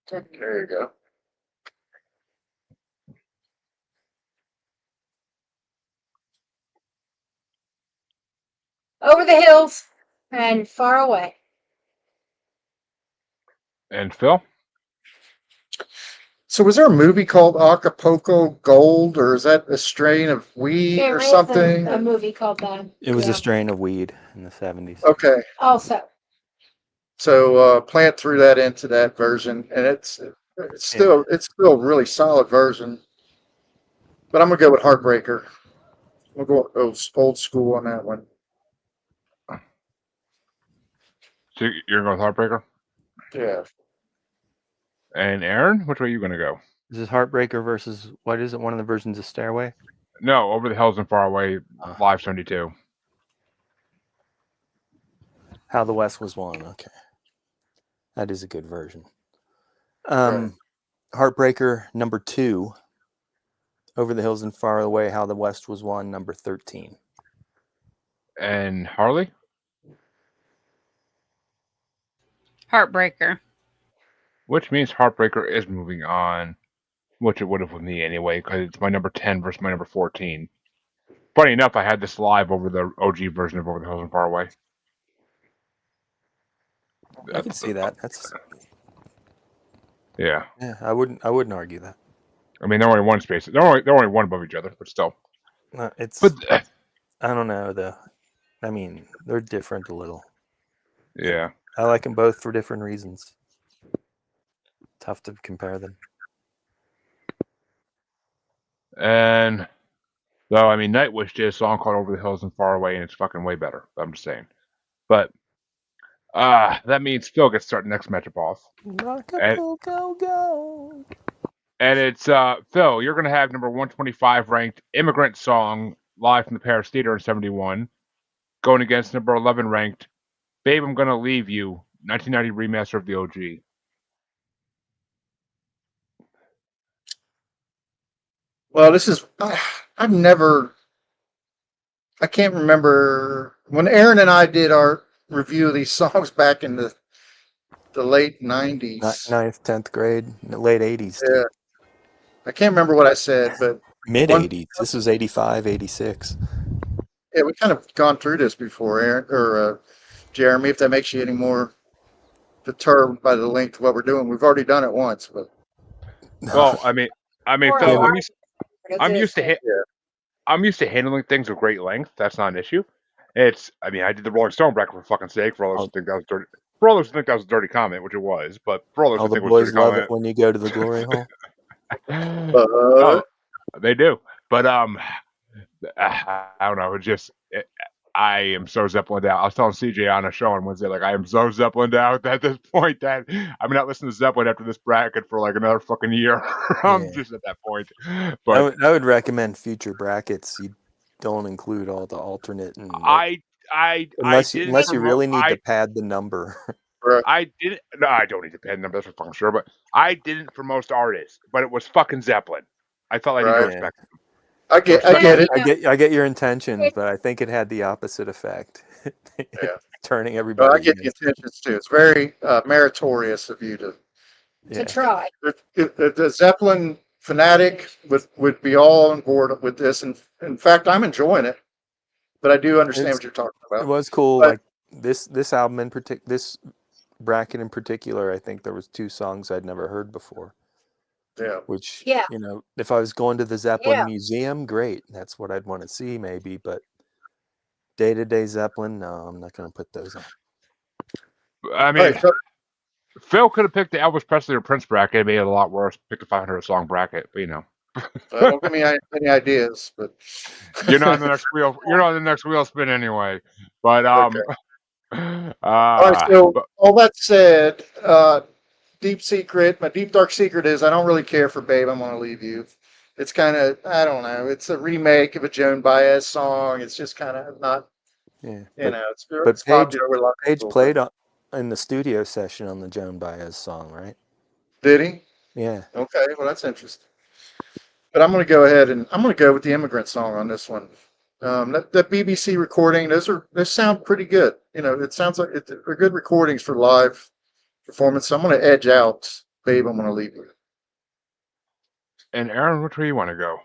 There you go. Over the Hills and Far Away. And Phil? So was there a movie called Acapulco Gold, or is that a strain of weed There or is something? a movie called that. It was Yeah. a strain of weed in the 70s. Okay, Also. so Plant threw that into that version, and it's still a really solid version. But I'm gonna go with Heartbreaker. We'll go old school on that one. So you're going with Heartbreaker? Yeah. And Aaron, which way are you going to go? This is Heartbreaker versus, what is it, one of the versions of Stairway? No, Over the Hills and Far Away, Live 72. How the West Was Won. Okay. That is a good version. Right. Heartbreaker number 2. Over the Hills and Far Away, How the West Was Won, number 13. And Harley? Heartbreaker. Which means Heartbreaker is moving on, which it would have with me anyway, because it's my number 10 versus my number 14. Funny enough, I had this live over the OG version of Over the Hills and Far Away. I can see that. That's Yeah. I wouldn't argue that. I mean, they're only one space. They're only one above each other, but still. It's But I don't know though. I mean, they're different a little. yeah. I like them both for different reasons. Tough to compare them. And though, I mean, Nightwish did a song called Over the Hills and Far Away, and it's fucking way better. I'm just saying. But that means Phil gets to start the next matchup off. Go. And it's Phil, you're gonna have number 125 ranked Immigrant Song live from the Paris Theater in 71, going against number 11 ranked Babe I'm Gonna Leave You, 1990 remaster of the OG. Well, this is I've never. I can't remember when Aaron and I did our review of these songs back in the late 90s. 9th, 10th grade, late 80s. Yeah. I can't remember what I said, but Mid 80s. This was 85, 86. yeah, we kind of gone through this before, Aaron or Jeremy. If that makes you any more perturbed by the length of what we're doing, we've already done it once. But Well, I mean, Or Phil, a I'm used to yeah. I'm used to handling things of great length. That's not an issue. I mean, I did the Rolling Stone bracket for fuckking sake. For all those who think that was dirty. For all those who think that was a dirty comment, which it was, but for all those All who the think it was a boys dirty love comment, it when you go to the glory hole. oh, they do. But I don't know. I am so Zeppelined out. I was telling CJ on a show on Wednesday, like I am so Zeppelined out at this point that I'm not listening to Zeppelin after this bracket for like another fucking year. I'm just at that point. But I would recommend future brackets. You don't include all the alternate and unless you really need to pad the number. I didn't. No, I don't need to pad the number. That's for fucking sure. But I didn't for most artists. But it was fucking Zeppelin. I felt I needed to respect them. I get it. I get your intentions, but I think it had the opposite effect. Yeah. Turning everybody. I get the intentions too. It's very meritorious of you to try. The Zeppelin fanatic would be all on board with this, and in fact, I'm enjoying it. But I do understand what you're talking about. It was cool. But, like this album in particular, this bracket in particular, I think there was 2 songs I'd never heard before. Yeah. Which, you know, if I was going to the Zeppelin museum, great. That's what I'd want to see, maybe. But day-to-day Zeppelin, no, I'm not going to put those on. I mean, Phil could have picked the Elvis Presley or Prince bracket. It made it a lot worse. Picked a 500 song bracket, but you know. Don't give me any ideas, but you're not on the next wheel. You're not on the next wheel spin anyway. But okay. All right. So all that said, deep secret. My deep dark secret is I don't really care for "Babe, I'm Gonna Leave You." It's kind of I don't know. It's a remake of a Joan Baez song. It's just kind of not. Yeah. It's popular with a lot of Page people, played in the studio session on the Joan Baez song, right? Did he? Yeah. Okay. Well, that's interesting. But I'm going to go ahead and I'm going to go with the Immigrant Song on this one. That BBC recording, those sound pretty good. It sounds like they're good recordings for live performance. So I'm going to edge out, Babe. I'm going to leave you. And Aaron, which way you want to go?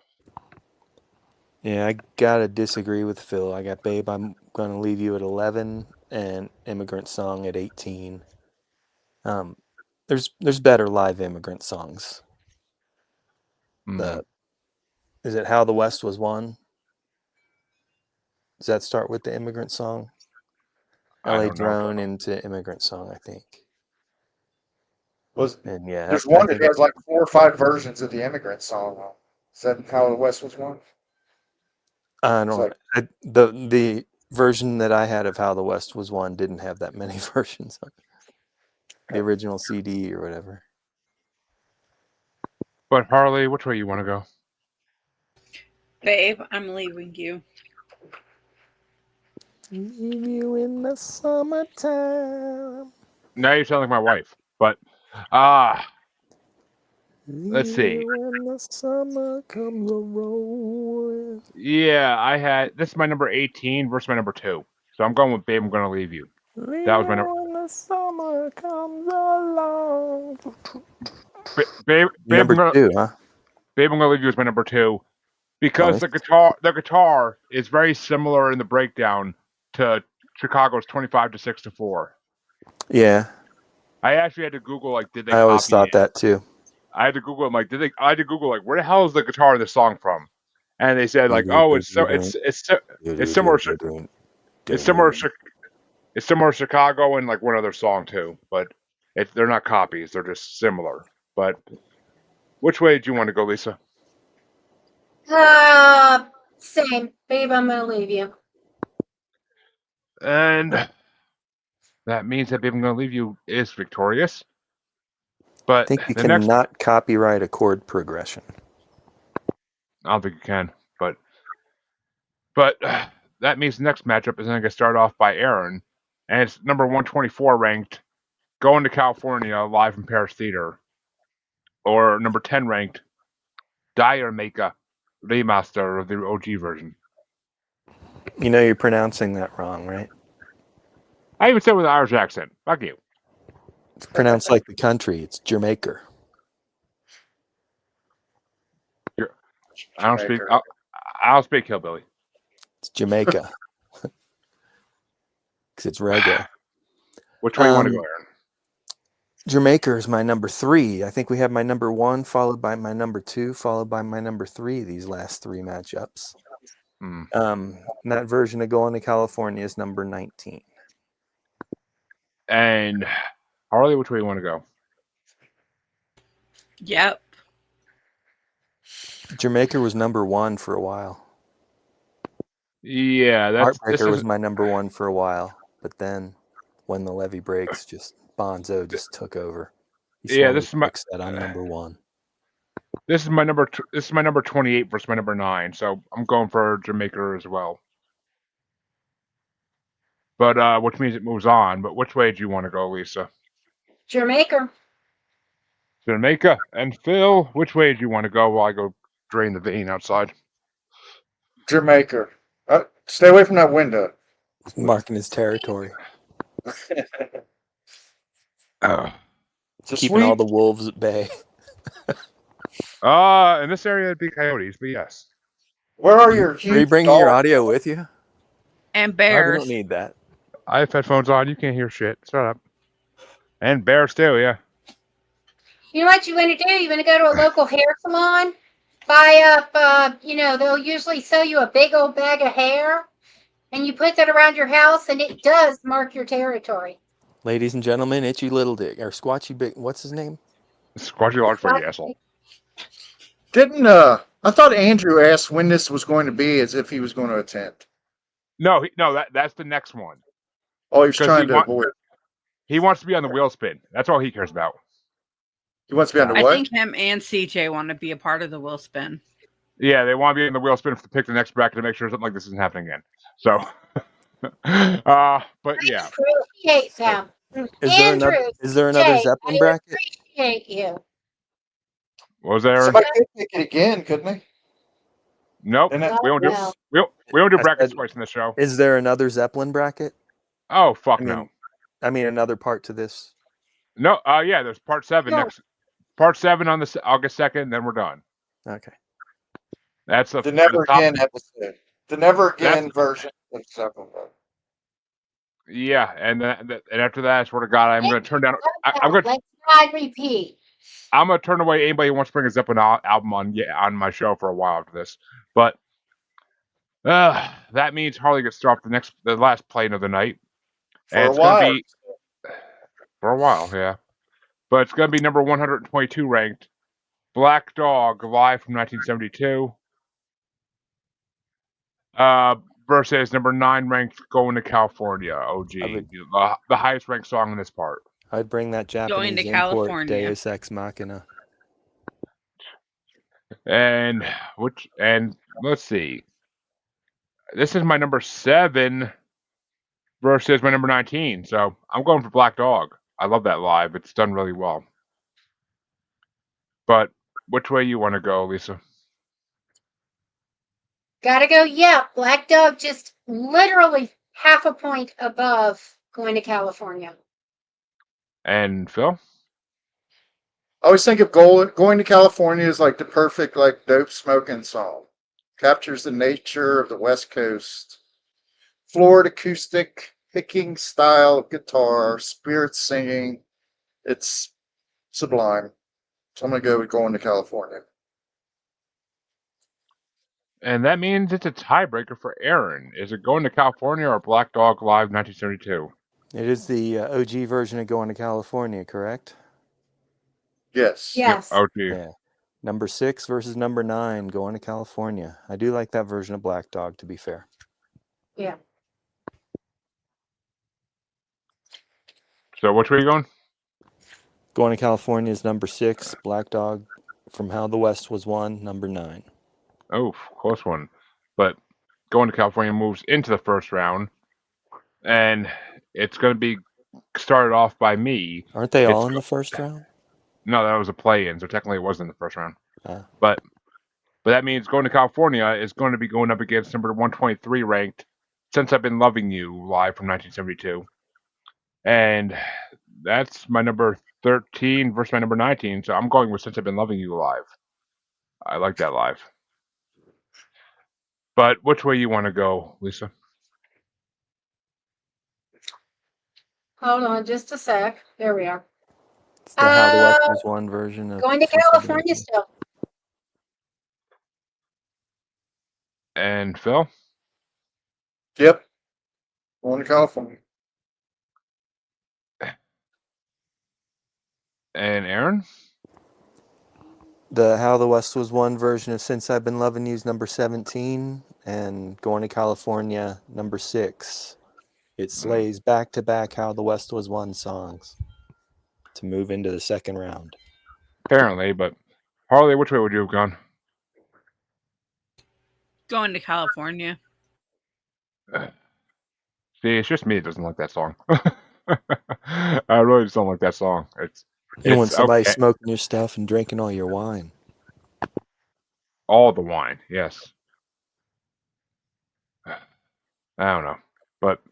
Yeah, I gotta disagree with Phil. I got Babe, I'm gonna leave you at 11, and Immigrant Song at 18. There's better live immigrant songs. Is it How the West Was Won? Does that start with the Immigrant Song? I LA don't know. Drone into Immigrant Song, I think. And yeah, There's I one that think has like 4 or 5 versions of the Immigrant Song. Is that How the West Was Won? I It's don't. like, The version that I had of How the West Was Won didn't have that many versions on it. The original CD or whatever. But Harley, which way you want to go? Babe, I'm leaving you. Leave you in the summertime. Now you sound like my wife. But let's see. When the summer comes around. Yeah, this is my number 18 versus my number 2. So I'm going with Babe, I'm going to leave you. That was my number. When the summer comes along. Babe, Number 2, huh? Babe, I'm going to leave you as my number 2 because Nice. the guitar is very similar in the breakdown to Chicago's 25-6-4. Yeah, I actually had to Google did they I always copy thought it? that too. I had to Google I had to Google where the hell is the guitar in this song from? And they said oh it's similar it's similar to Chicago and one other song too, but they're not copies, they're just similar. But which way did you want to go, Lisa? Same. Babe, I'm going to leave you. And that means that Babe, I'm going to leave you is victorious. But I think you the next, cannot copyright a chord progression. I don't think you can, but that means the next matchup is going to start off by Aaron, and it's number 124 ranked, Going to California, live from Paris Theater, or number 10 ranked, Maker remaster of the OG version. You know you're pronouncing that wrong, right? I even said it with an Irish accent. Fuck you. It's pronounced like the country. It's Jamaica. I don't speak hillbilly. It's Jamaica. Because it's reggae. Which way you want to go, Aaron? Jamaica is my number 3. I think we have my number 1 followed by my number 2 followed by my number 3 these last 3 matchups. That version of Going to California is number 19. And Harley, which way you want to go? Yep. Jamaica was number 1 for a while. Yeah, Heartbreaker was my number 1 for a while, but then when the levee breaks, Bonzo just took over. This is my I'm number 1. This is my number 28 versus my number 9, so I'm going for Jamaica as well. But which means it moves on. But which way do you want to go, Lisa? Jamaica. And Phil, which way do you want to go while I go drain the vein outside? Jamaica. Stay away from that window. Marking his territory. Keeping all the wolves at bay. In this area, it'd be coyotes, but yes. Where are your Are you bringing your audio with you? And bears. I don't need that. I have headphones on. You can't hear shit. Shut up. And bears too, yeah. You know what you want to do? You want to go to a local hair salon, buy up, they'll usually sell you a big old bag of hair, and you put that around your house, and it does mark your territory. Ladies and gentlemen, Itchy Little Dick, or Squatchy Big, what's his name? Squatchy Large Footy, asshole. I thought Andrew asked when this was going to be as if he was going to attend. No, that's the next one. Oh, he's trying to avoid. He wants to be on the wheel spin. That's all he cares about. He wants to be on the what? I think him and CJ want to be a part of the wheel spin. Yeah, they want to be in the wheel spin to pick the next bracket to make sure something like this isn't happening again. So, but yeah. I appreciate them. Is there another Zeppelin bracket? I appreciate you. What was there? Somebody could pick it again, couldn't they? Nope. Didn't it? We don't do No. we don't do I brackets said- twice in the show. Is there another Zeppelin bracket? Oh fuck I mean, no. I mean another part to this. No. Yeah. There's part 7 No. next. Part 7 on the August 2nd. Then we're done. Okay. That's The Never Again episode. The Never Again version of Zeppelin. Yeah, and after that, I swear to God, I'm going to turn down. I'm going to Let's not repeat. I'm going to turn away anybody who wants to bring a Zeppelin album on my show for a while after this. But that means Harley gets dropped the last plane of the night, For and a it's going to while. be for a while, yeah. But it's going to be number 122 ranked, Black Dog, live from 1972. Versus number 9 ranked, Going to California, OG, the highest ranked song in this part. I'd bring that Going Japanese to import California. Deus Ex Machina. And let's see. This is my number 7 versus my number 19. So I'm going for Black Dog. I love that live. It's done really well. But which way you want to go, Lisa? Gotta go. Yeah, Black Dog just literally half a point above Going to California. And Phil? I always think of Going to California as like the perfect like dope smoking song. Captures the nature of the West Coast. Floored acoustic picking style of guitar, spirit singing. It's sublime. So I'm gonna go with Going to California. And that means it's a tiebreaker for Aaron. Is it Going to California or Black Dog Live 1972? It is the OG version of Going to California, correct? Yes. Yes. OG. Yeah. Number 6 versus number 9, Going to California. I do like that version of Black Dog, to be fair. Yeah. So which way are you going? Going to California is number 6. Black Dog from How the West Was Won, number 9. Oh, close one. But Going to California moves into the first round. And it's going to be started off by me. Aren't they all in the first round? No, that was a play-in, so technically it wasn't in the first round. Ah. But that means Going to California is going to be going up against number 123 ranked Since I've Been Loving You, live from 1972. And that's my number 13 versus my number 19, so I'm going with Since I've Been Loving You live. I like that live. But which way you want to go, Lisa? Hold on just a sec. There we are. It's the How the West Was Won version of Going to Since I've Been California Loving You. still. And Phil? Yep. Going to California. And Aaron? The How the West Was Won version of Since I've Been Loving You is number 17, and Going to California, number 6. It slays back-to-back How the West Was Won songs to move into the second round. Apparently, but Harley, which way would you have gone? Going to California. See, it's just me that doesn't like that song. I really just don't like that song. You want somebody okay. smoking your stuff and drinking all your wine. All the wine, yes. I don't know. But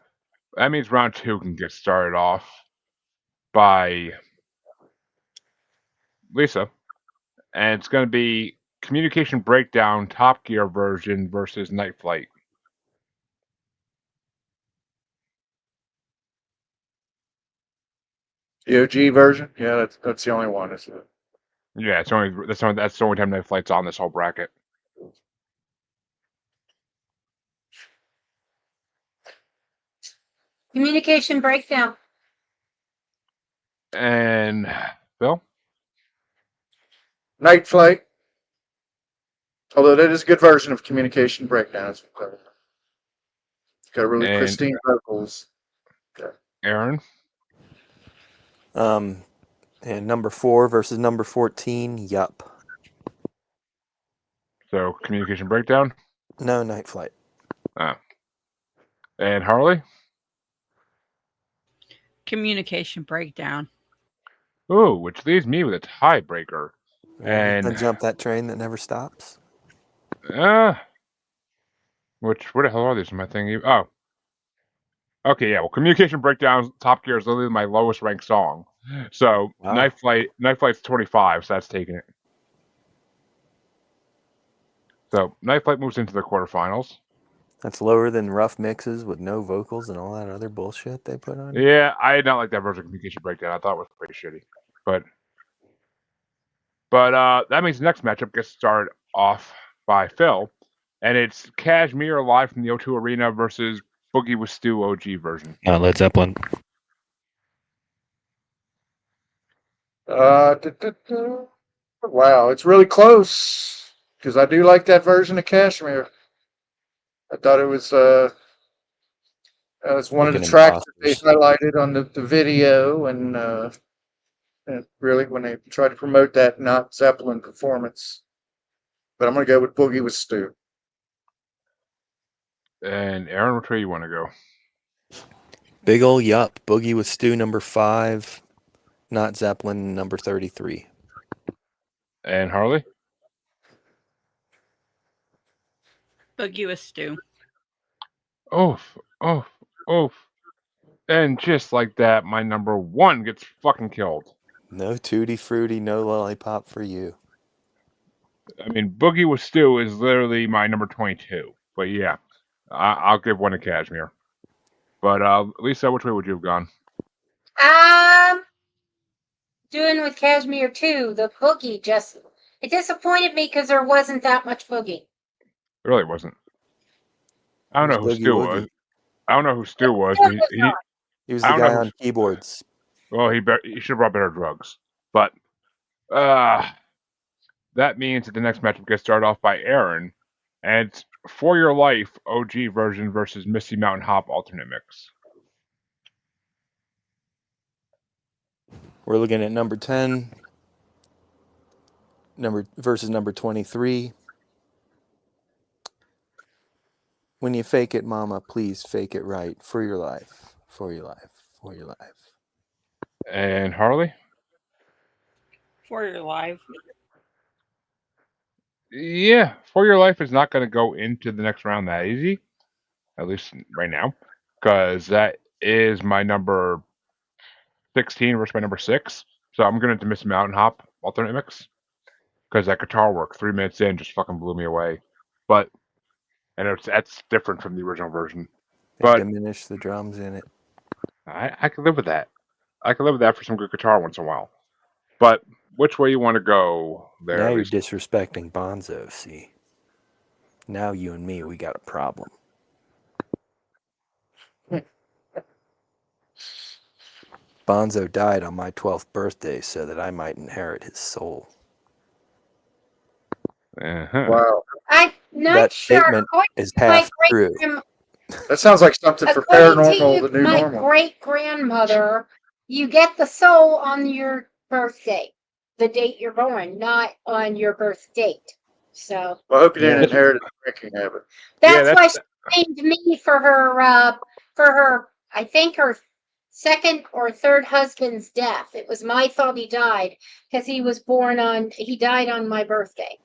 that means round 2 can get started off by Lisa. And it's going to be Communication Breakdown Top Gear version versus Night Flight. The OG version? Yeah, that's the only one, isn't it? Yeah, that's the only time Night Flight's on this whole bracket. Communication breakdown. And Phil? Night Flight. Although that is a good version of Communication Breakdown. It's got really And- pristine vocals. Aaron? And number 4 versus number 14, Yup. So, Communication Breakdown. No, Night Flight. And Harley? Communication breakdown. Ooh, which leaves me with a tiebreaker. And jump that train that never stops. where the hell are these in my thing? Oh, okay, yeah. Well, Communication Breakdown Top Gear is literally my lowest ranked song. So Wow. Night Flight's 25, so that's taking it. So Night Flight moves into the quarterfinals. That's lower than Rough Mixes with no vocals and all that other bullshit they put on. Yeah, I did not like that version of Communication Breakdown. I thought it was pretty shitty. But that means the next matchup gets started off by Phil, and it's Kashmir live from the O2 Arena versus Boogie with Stu OG version. Led Zeppelin. Wow, it's really close because I do like that version of Kashmir. I thought it was one of the Fucking tracks that they imposters. highlighted on the video, and really when they tried to promote that not Zeppelin performance. But I'm going to go with Boogie with Stu. And Aaron, which way you want to go? Big ol' yup. Boogie with Stu number 5. Not Zeppelin number 33. And Harley? Boogie with Stu. Oof, oof, oof. And just like that, my number 1 gets fucking killed. No tutti frutti, no lollipop for you. I mean, Boogie with Stu is literally my number 22. But yeah, I'll give one to Kashmir. But Lisa, which way would you have gone? Doing with Kashmir too. The boogie it disappointed me because there wasn't that much boogie. It really wasn't. I don't know who Boogie Stu Woogie. was. I don't know who Stu was. But He was I the don't know guy who- on keyboards. well, he should have brought better drugs. But that means that the next matchup gets started off by Aaron, and it's For Your Life OG version versus Misty Mountain Hop alternate mix. We're looking at number 10 versus number 23. When you fake it, mama, please fake it right. For your life. For your life. For your life. And Harley? For your life. Yeah, For Your Life is not going to go into the next round that easy, at least right now, because that is my number 16 versus my number 6. So I'm going to Misty Mountain Hop alternate mix, because that guitar work 3 minutes in just fucking blew me away. That's different from the original version. They But diminish the drums in it. I could live with that. I could live with that for some good guitar once in a while. But which way you want to go there? Now At you're least? disrespecting Bonzo, see? Now you and me, we got a problem. Bonzo died on my 12th birthday so that I might inherit his soul. Uh-huh. Wow. I'm not That sure. statement is half true. That sounds like something for According to paranormal, you, the new my normal. great-grandmother, you get the soul on your birthday, the date you're born, not on your birth date. So Well, I hope you didn't Yeah. inherit a drinking habit. that's why she named me for her, I think her second or third husband's death. It was my fault he died because he died on my birthday,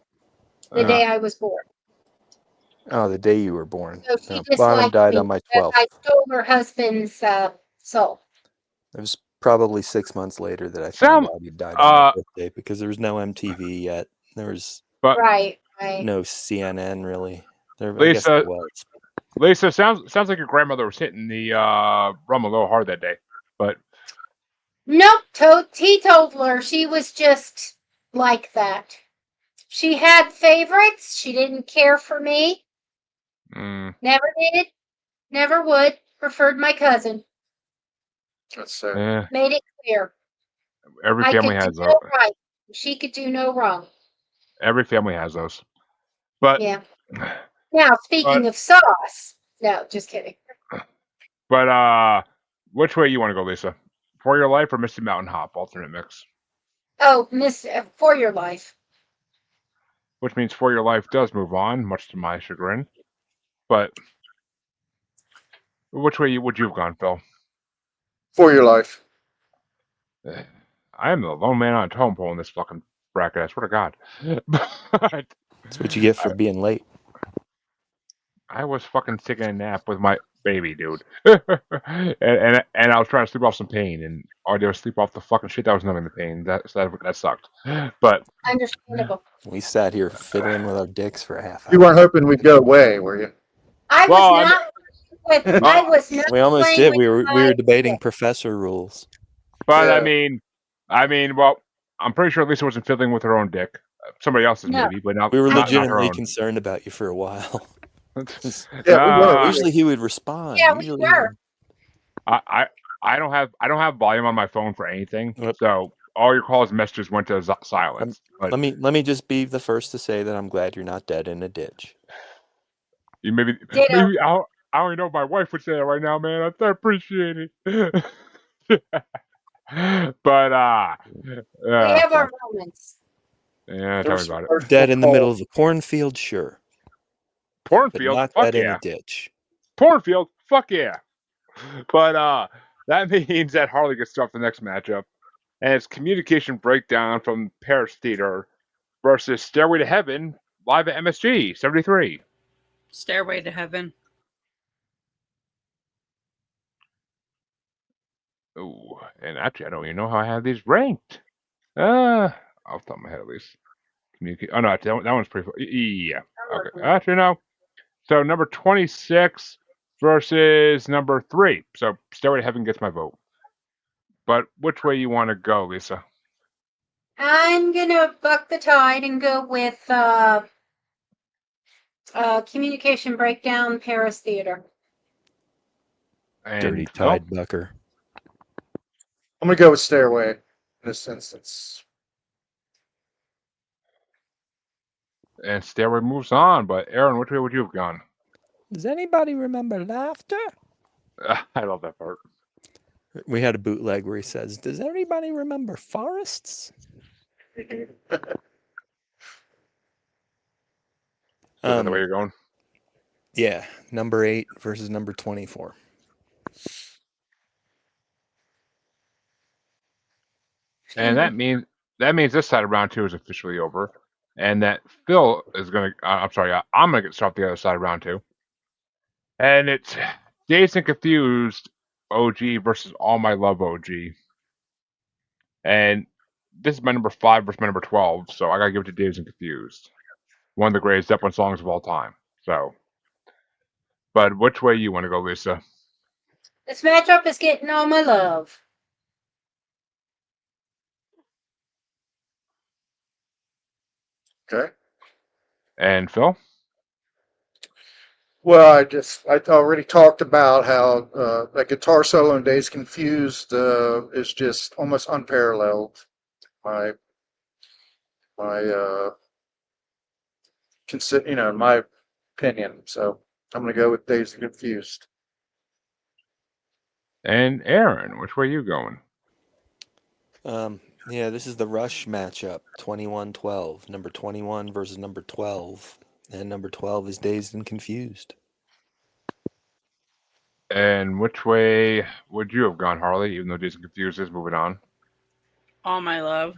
the day I was born. Oh, the day you were born. So she No, just Bonham liked died me on my because 12th. I stole her husband's soul. It was probably 6 months later that I Sound- found out he died on my birthday because there was no MTV yet. There was Right. no CNN really. I guess Lisa, there was. Lisa, sounds like your grandmother was hitting the rum a little hard that day. But Nope, teetotaler. She was just like that. She had favorites. She didn't care for me. Never did. Never would. Preferred my cousin. That's sad. Made it clear. Every I family could has do those. no right. She could do no wrong. Every family has those. But yeah. Now, speaking of sauce. No, just kidding. But which way you want to go, Lisa? For Your Life or Misty Mountain Hop alternate mix? Oh, For Your Life. Which means For Your Life does move on, much to my chagrin. But which way would you have gone, Phil? For Your Life. I am the lone man on a totem pole in this fucking bracket. I swear to God. But That's what you get for being late. I was fucking taking a nap with my baby, dude, and I was trying to sleep off some pain, and all I did was sleep off the fucking shit that was numbing the pain. That sucked. But Understandable. We sat here fiddling with our dicks for a half You hour. weren't hoping we'd go away, were you? I Well, was not with. I was not. We almost playing did. with We were my debating dick. professor rules. but Yeah. I mean, well, I'm pretty sure Lisa wasn't fiddling with her own dick. Somebody else's No. maybe, but not We were not her legitimately own. concerned about you for a while. Yeah, we were. Usually he would respond. Yeah, we Usually were. I don't have volume on my phone for anything, Yep. so all your calls and messages went to silence. But let me just be the first to say that I'm glad you're not dead in a ditch. you maybe Ditto. I don't even know if my wife would say that right now, man. I appreciate it. But We have our fuck. moments. Yeah, There tell me was about it. some Dead in the call. middle of a cornfield, sure, but Cornfield, not fuck dead in yeah. a ditch. Cornfield, fuck yeah. But that means that Harley gets stuffed the next matchup, and it's Communication Breakdown from Paris Theater versus Stairway to Heaven live at MSG 73. Stairway to Heaven. Ooh, and actually, I don't even know how I have these ranked. Off the top of my head at least. Oh no, actually, that one's pretty. Yeah. Okay. Actually, no. So number 26 versus number 3. So Stairway to Heaven gets my vote. But which way you want to go, Lisa? I'm gonna buck the tide and go with Communication Breakdown Paris Theater. And Dirty Phil? Tide Bucker. I'm gonna go with Stairway in this instance. And Stairway moves on. But Aaron, which way would you have gone? Does anybody remember laughter? I love that part. We had a bootleg where he says, "Does anybody remember forests?" Is that the way you're going? Yeah, number 8 versus number 24. And that means this side of round 2 is officially over, and that Phil is gonna. I'm sorry, I'm gonna get started the other side of round 2, and it's Dazed and Confused OG versus All My Love OG, and this is my number 5 versus my number 12, so I gotta give it to Dazed and Confused, one of the greatest Zeppelin songs of all time. So, but which way you want to go, Lisa? This matchup is getting all my love. Okay. And Phil? Well, I already talked about how that guitar solo in Days Confused is just almost unparalleled. My in my opinion. So I'm gonna go with Days Confused. And Aaron, which way you going? Yeah, this is the Rush matchup, 21-12. Number 21 versus number 12. And number 12 is Dazed and Confused. And which way would you have gone, Harley, even though Dazed and Confused is moving on? All My Love.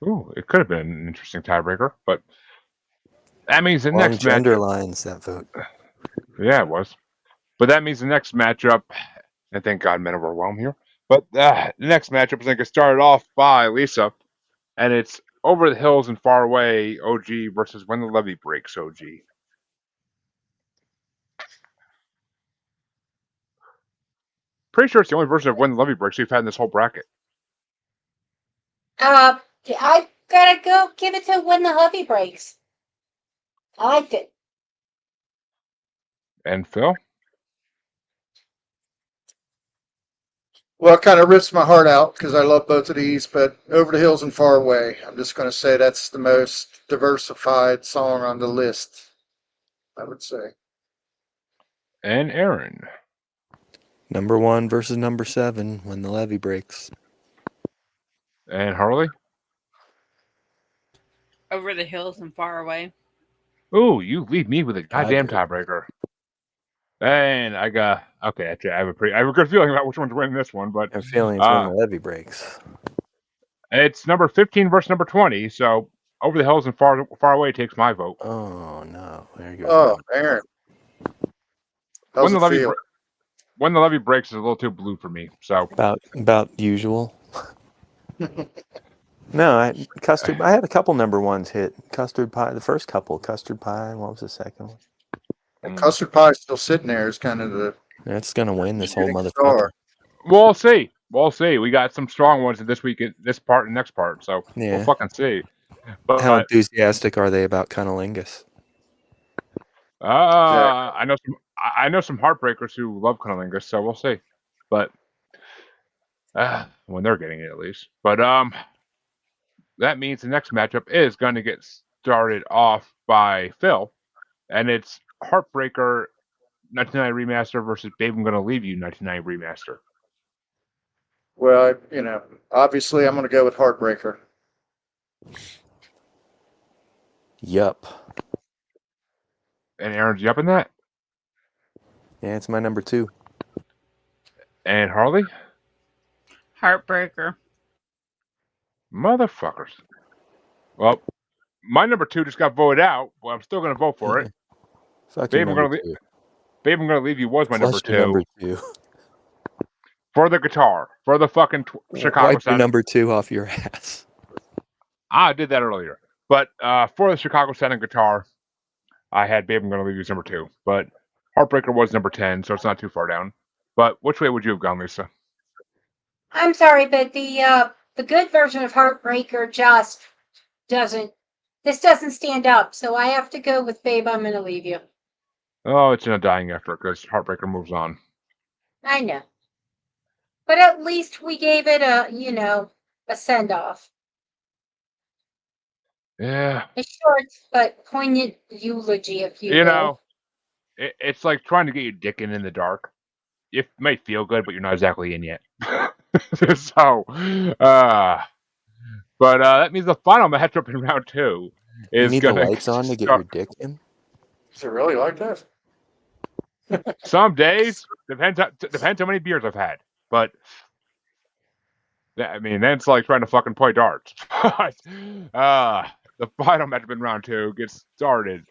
Ooh, it could have been an interesting tiebreaker, but that means the Long next gender matchup. lines, that vote. Yeah, it was. But that means the next matchup, and thank God men overwhelm here. But the next matchup is going to get started off by Lisa, and it's Over the Hills and Far Away OG versus When the Levee Breaks OG. Pretty sure it's the only version of When the Levee Breaks we've had in this whole bracket. I gotta go give it to When the Hovey Breaks. I liked it. And Phil? Well, it kind of rips my heart out because I love both of these, but Over the Hills and Far Away, I'm just going to say that's the most diversified song on the list, I would say. And Aaron? Number 1 versus number 7, When the Levee Breaks. And Harley? Over the Hills and Far Away. Ooh, you leave me with a goddamn tiebreaker. And I got okay. Actually, I have a good feeling about which one's winning this one, but I have a feeling it's When the Levee Breaks. It's number 15 versus number 20. So Over the Hills and Far Away takes my vote. Oh no! There goes. Oh, Aaron. How's it feel? When the levee breaks is a little too blue for me. So About usual. No, custard. I had a couple number ones hit. Custard pie. The first couple. Custard pie. What was the second one? And custard pie still sitting there is kind of the That's gonna win this whole shooting motherfucker. star. we'll see. We'll see. We got some strong ones this week, this part and next part. So Yeah. we'll fucking see. But How enthusiastic are they about cunnilingus? I know some heartbreakers who love cunnilingus, so we'll see. But when they're getting it at least. But that means the next matchup is going to get started off by Phil, and it's Heartbreaker 1999 Remaster versus Babe I'm Gonna Leave You 1999 Remaster. Well, obviously I'm going to go with Heartbreaker. Yup. And Aaron's you up in that? Yeah, it's my number 2. And Harley? Heartbreaker. Motherfuckers. Well, my number 2 just got voted out, but I'm still going to vote for it. Fuck Babe, your number 2. Babe I'm Gonna Leave You was my Flush number your 2. number 2. For the guitar. For the fucking Chicago Wipe your sound. number 2 off your ass. I did that earlier. But for the Chicago sounding guitar, I had Babe I'm Gonna Leave You as number 2. But Heartbreaker was number 10, so it's not too far down. But which way would you have gone, Lisa? I'm sorry, but the good version of Heartbreaker just doesn't. This doesn't stand up, so I have to go with Babe, I'm Gonna Leave You. Oh, it's in a dying effort because Heartbreaker moves on. I know. But at least we gave it a send-off. Yeah. A short but poignant eulogy, if you will. know, it's like trying to get your dick in the dark. It may feel good, but you're not exactly in yet. So, but that means the final matchup in round 2 You is need the going lights on to get your dick in? Is it really like that? Some days depends how many beers I've had, but I mean then it's like trying to fucking play darts. The final matchup in round 2 gets started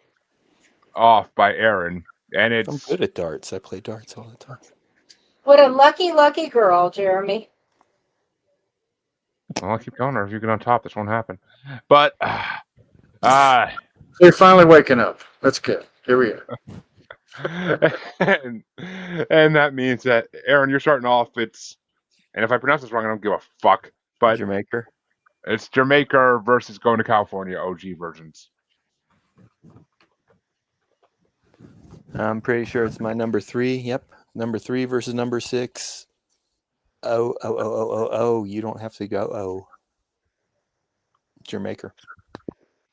off by Aaron, and I'm it's good at darts. I play darts all the time. What a lucky girl, Jeremy. well, I'll keep going, or if you get on top, this won't happen. But They're finally waking up. That's good. Here we are. and that means that Aaron, you're starting off. And if I pronounce this wrong, I don't give a fuck. But Jamaica? it's Jamaica versus Going to California OG versions. I'm pretty sure it's my number 3. Yep. Number 3 versus number 6. Oh. You don't have to go. Oh. Jamaica.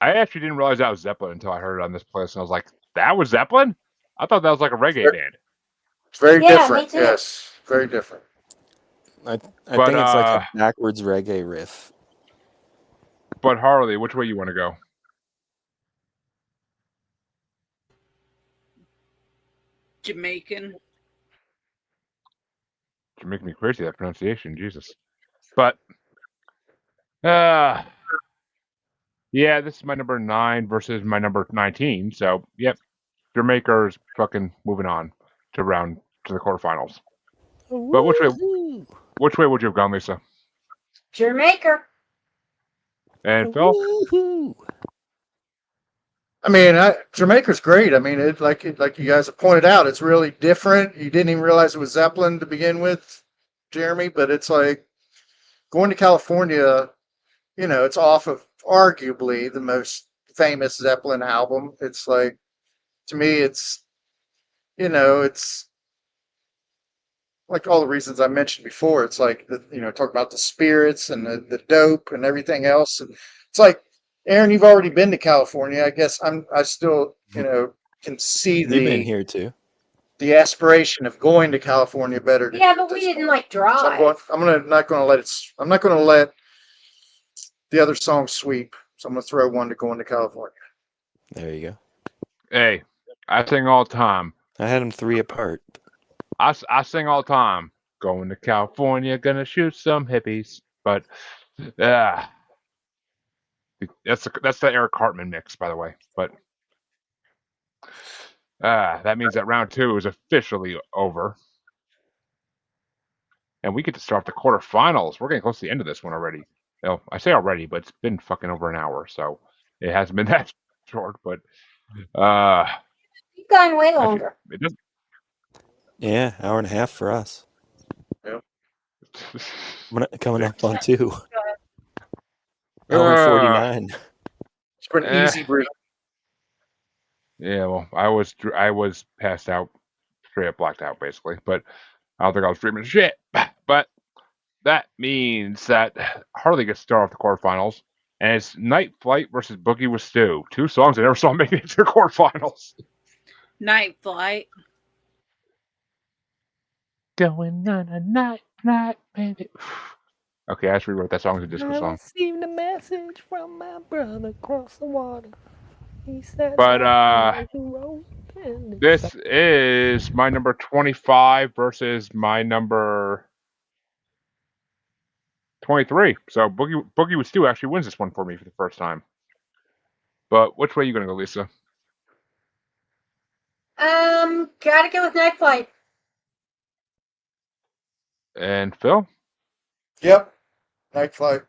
I actually didn't realize that was Zeppelin until I heard it on this place, and I was like, "That was Zeppelin? I thought that was like a reggae band." It's very Yeah, different. me too. Yes, very different. I think it's like a backwards reggae riff. But Harley, which way you want to go? Jamaican. You're making me crazy, that pronunciation, Jesus. But yeah, this is my number 9 versus my number 19. So yep, Jamaica's fucking moving on to the quarterfinals. But which way would you have gone, Lisa? Jamaica. And Phil? I mean, Jamaica's great. I mean, like you guys have pointed out, it's really different. You didn't even realize it was Zeppelin to begin with, Jeremy. But it's like Going to California. It's off of arguably the most famous Zeppelin album. It's like, to me, it's like all the reasons I mentioned before. It's like talk about the spirits and the dope and everything else. And it's like, Aaron, you've already been to California. I guess I still, can see You've been here too. the aspiration of going to California better. Yeah, but we didn't drive. So I'm not going to let the other song sweep. So I'm going to throw one to Going to California. There you go. Hey, I sing all the time. I had them 3 apart. I sing all the time. Going to California, gonna shoot some hippies. But Yeah. That's the Eric Cartman mix, by the way. But that means that round 2 is officially over. And we get to start the quarterfinals. We're getting close to the end of this one already. I say already, but it's been fucking over an hour, so it hasn't been that short. But You've gone way actually, longer. it doesn't. Yeah, hour and a half for us. Coming up on 2. Hour and 49. It's been easy breathing. Yeah, well, I was passed out, straight up blacked out, basically. But I don't think I was dreaming shit. But that means that Harley gets to start off the quarterfinals, and it's Night Flight versus Boogie with Stu. 2 songs I never saw make it to the quarterfinals. Night Flight. Going on a night, baby. Okay, I just rewrote that song as a disco song. Received a message from my brother across the water. He said, But this is my number 25 versus my number 23. So Boogie with Stu actually wins this one for me for the first time. But which way are you going to go, Lisa? Gotta go with Night Flight. And Phil? Yep. Night Flight.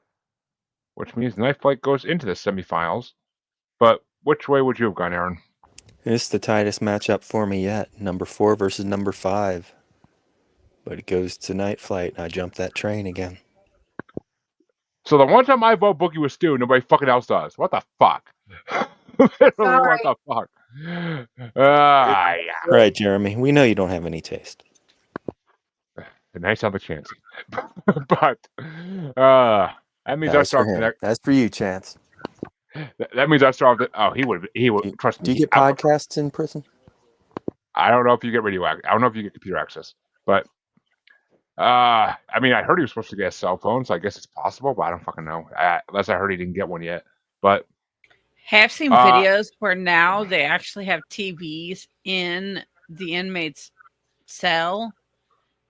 Which means Night Flight goes into the semifinals. But which way would you have gone, Aaron? It's the tightest matchup for me yet. Number 4 versus number 5. But it goes to Night Flight, and I jumped that train again. So the one time I vote Boogie with Stu, nobody fucking else does. What the fuck? Literally, what the fuck? Yeah. Right, Jeremy. We know you don't have any taste. Nice on the Chansey. But that means I start off the next. That's for you, Chance. That means I start off the. Oh, he would trust me. Do you get podcasts in prison? I don't know if you get radio access. I don't know if you get computer access. But I mean, I heard he was supposed to get a cell phone, so I guess it's possible, but I don't fucking know. Unless I heard he didn't get one yet. But Have seen videos where now they actually have TVs in the inmate's cell,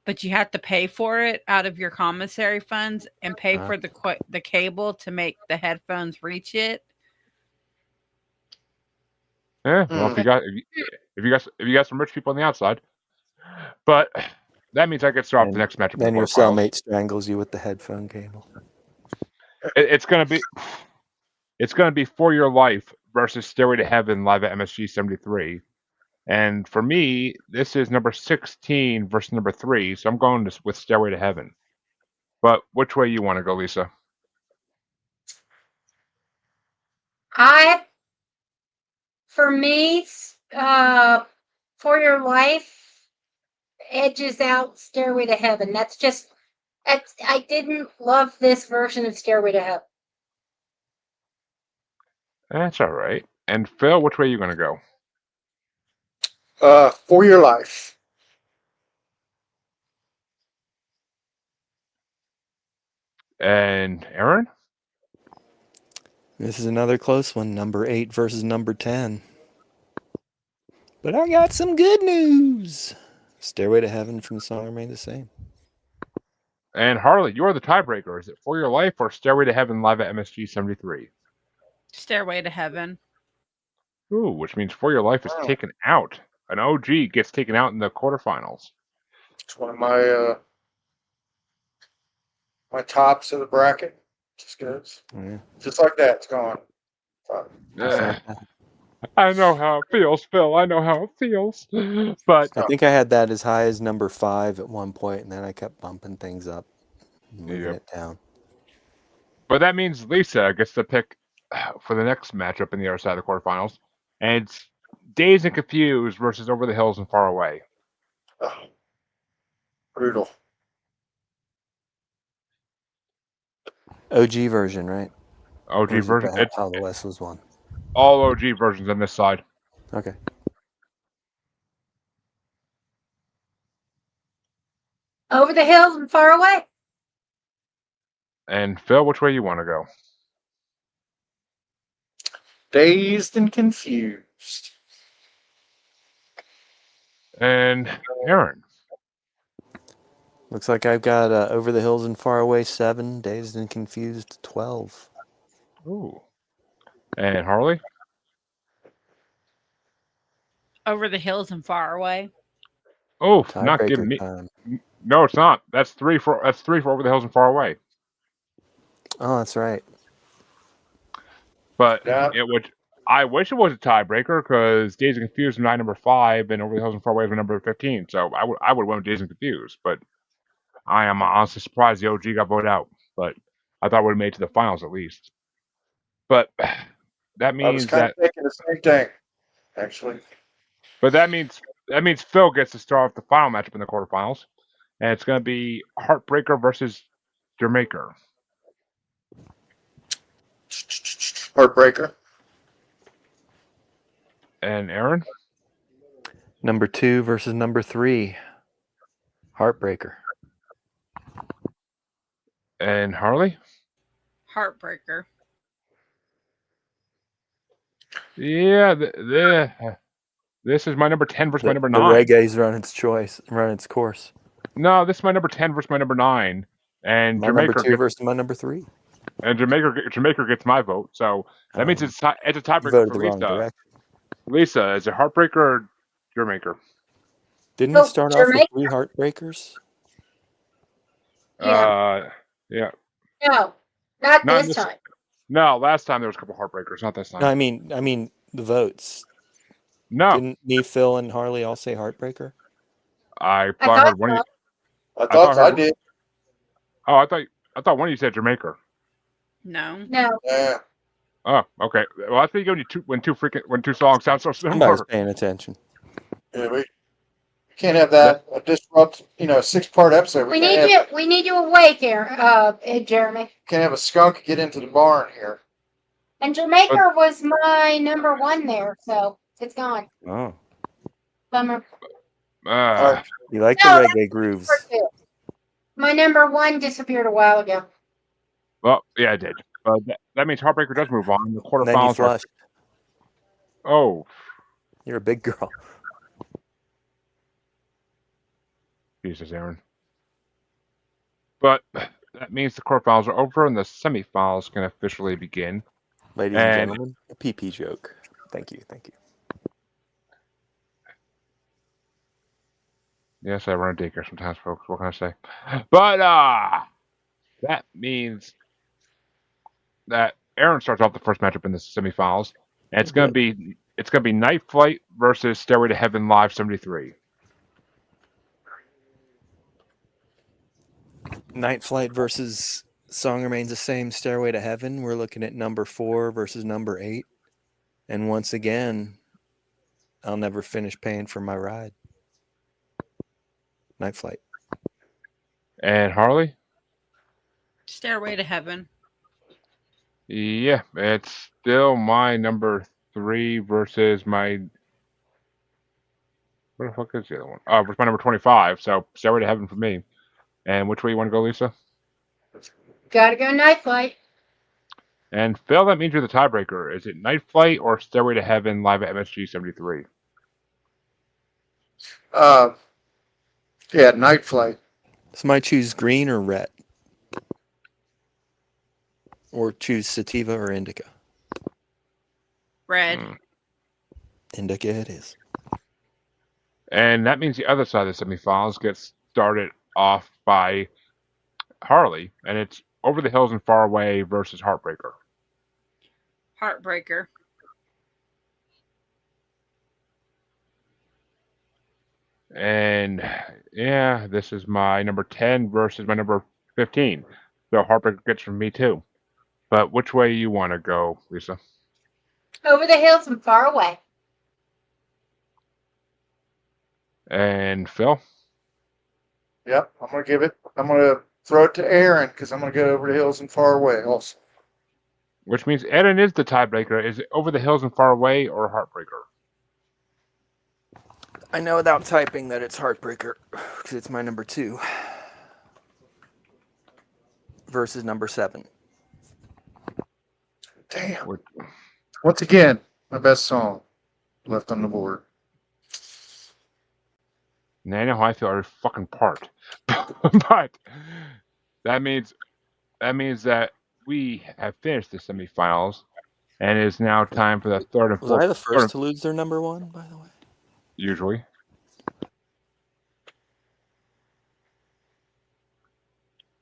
but you have to pay for it out of your commissary funds and pay for the cable to make the headphones reach it. yeah, well, if you got some rich people on the outside, but that means I get to start off the next matchup. Then your cellmate strangles you with the headphone cable. It's gonna be For Your Life versus Stairway to Heaven live at MSG 73. And for me, this is number 16 versus number 3, so I'm going with Stairway to Heaven. But which way you want to go, Lisa? For me, For Your Life edges out Stairway to Heaven. I didn't love this version of Stairway to Heaven. That's all right. And Phil, which way are you going to go? For Your Life. And Aaron? This is another close one, number 8 versus number 10. But I got some good news. Stairway to Heaven from the song remained the same. And Harley, you are the tiebreaker. Is it For Your Life or Stairway to Heaven live at MSG 73? Stairway to Heaven. Ooh, which means For Your Life is taken out. An OG gets taken out in the quarterfinals. It's one of my my tops of the bracket. Just goes. Yeah. Just like that, it's gone. I know how it feels, Phil. I know how it feels. But I think I had that as high as number 5 at one point, and then I kept bumping things up, moving it down. But that means Lisa gets to pick for the next matchup in the other side of the quarterfinals. And it's Dazed and Confused versus Over the Hills and Far Away. Oh, brutal. OG version, right? OG version. It's How the West was won. all OG versions on this side. Okay. Over the Hills and Far Away. And Phil, which way you want to go? Dazed and Confused. And Aaron. Looks like I've got Over the Hills and Far Away 7, Dazed and Confused 12. Ooh. And Harley? Over the Hills and Far Away. Oh, not giving Tiebreaker me. time. No, it's not. That's three for Over the Hills and Far Away. Oh, that's right. But Yeah. it would. I wish it was a tiebreaker because Dazed and Confused was my number 5, and Over the Hills and Far Away was my number 15. So I would win with Dazed and Confused. But I am honestly surprised the OG got voted out. But I thought it would have made it to the finals at least. But that I was means kind that. of thinking the same thing, actually. But that means Phil gets to start off the final matchup in the quarterfinals, and it's going to be Heartbreaker versus Jamaica. Heartbreaker. And Aaron? Number 2 versus number 3. Heartbreaker. And Harley? Heartbreaker. Yeah, this is my number 10 versus my number 9. The reggae's run its course. No, this is my number 10 versus my number 9. And My Jamaica number 2 versus my number 3. And Jamaica gets my vote. So that means it's a You tiebreaker voted for the wrong Lisa. direction. Lisa, is it Heartbreaker or Jamaica? Didn't Oh, we start off with Jamaica. 3 heartbreakers? Yeah. Yeah. No, not Not this this- time. No, last time there was a couple Heartbreakers, not this time. No, I mean the votes. No, Didn't me, Phil, and Harley all say Heartbreaker? I I thought I thought heard one. so. I thought thought I her- did. Oh, I thought one of you said Jamaica. No. No. Yeah. Oh, okay. Well, I think when two songs sound so Somebody was similar. paying attention. Yeah, we can't have that. Disrupt, a 6-part episode. We can't need have, you. We need you awake here, Jeremy. Can't have a skunk get into the barn here. And Jamaica was my number 1 there, so it's gone. Oh, Bummer. All right. you like No, the reggae grooves? My number 1 disappeared a while ago. Well, yeah, I did. But that means Heartbreaker does move on. The And then you quarterfinals are. flushed. Oh, You're a big girl. Jesus, Aaron. But that means the quarterfinals are over and the semifinals can officially begin. Ladies and And- gentlemen, a PP joke. Thank you. Yes, I run a daycare sometimes, folks. What can I say? But that means that Aaron starts off the first matchup in the semifinals, and it's gonna be Night Flight versus Stairway to Heaven Live 73. Night Flight versus Song Remains the Same, Stairway to Heaven. We're looking at number 4 versus number 8. And once again, I'll never finish paying for my ride. Night Flight. And Harley? Stairway to Heaven. Yeah, it's still my number 3 versus my. Where the fuck is the other one? Versus my number 25. So Stairway to Heaven for me. And which way you want to go, Lisa? Gotta go Night Flight. And Phil, that means you're the tiebreaker. Is it Night Flight or Stairway to Heaven live at MSG 73? Yeah, Night Flight. Somebody choose green or red? Or choose sativa or indica? Red. Hmm. Indica it is. And that means the other side of the semifinals gets started off by Harley, and it's Over the Hills and Far Away versus Heartbreaker. Heartbreaker. And yeah, this is my number 10 versus my number 15. So Heartbreaker gets from me too. But which way you want to go, Lisa? Over the Hills and Far Away. And Phil? Yep, I'm gonna throw it to Aaron because I'm gonna go Over the Hills and Far Away also. Which means Aaron is the tiebreaker. Is it Over the Hills and Far Away or Heartbreaker? I know without typing that it's Heartbreaker because it's my number 2 versus number 7. Damn. Which- Once again, my best song left on the board. Now I know how I feel every fucking part. But that means that we have finished the semifinals, and it is now time for the third and Was fourth. I the first to lose their number one, by the way? Usually.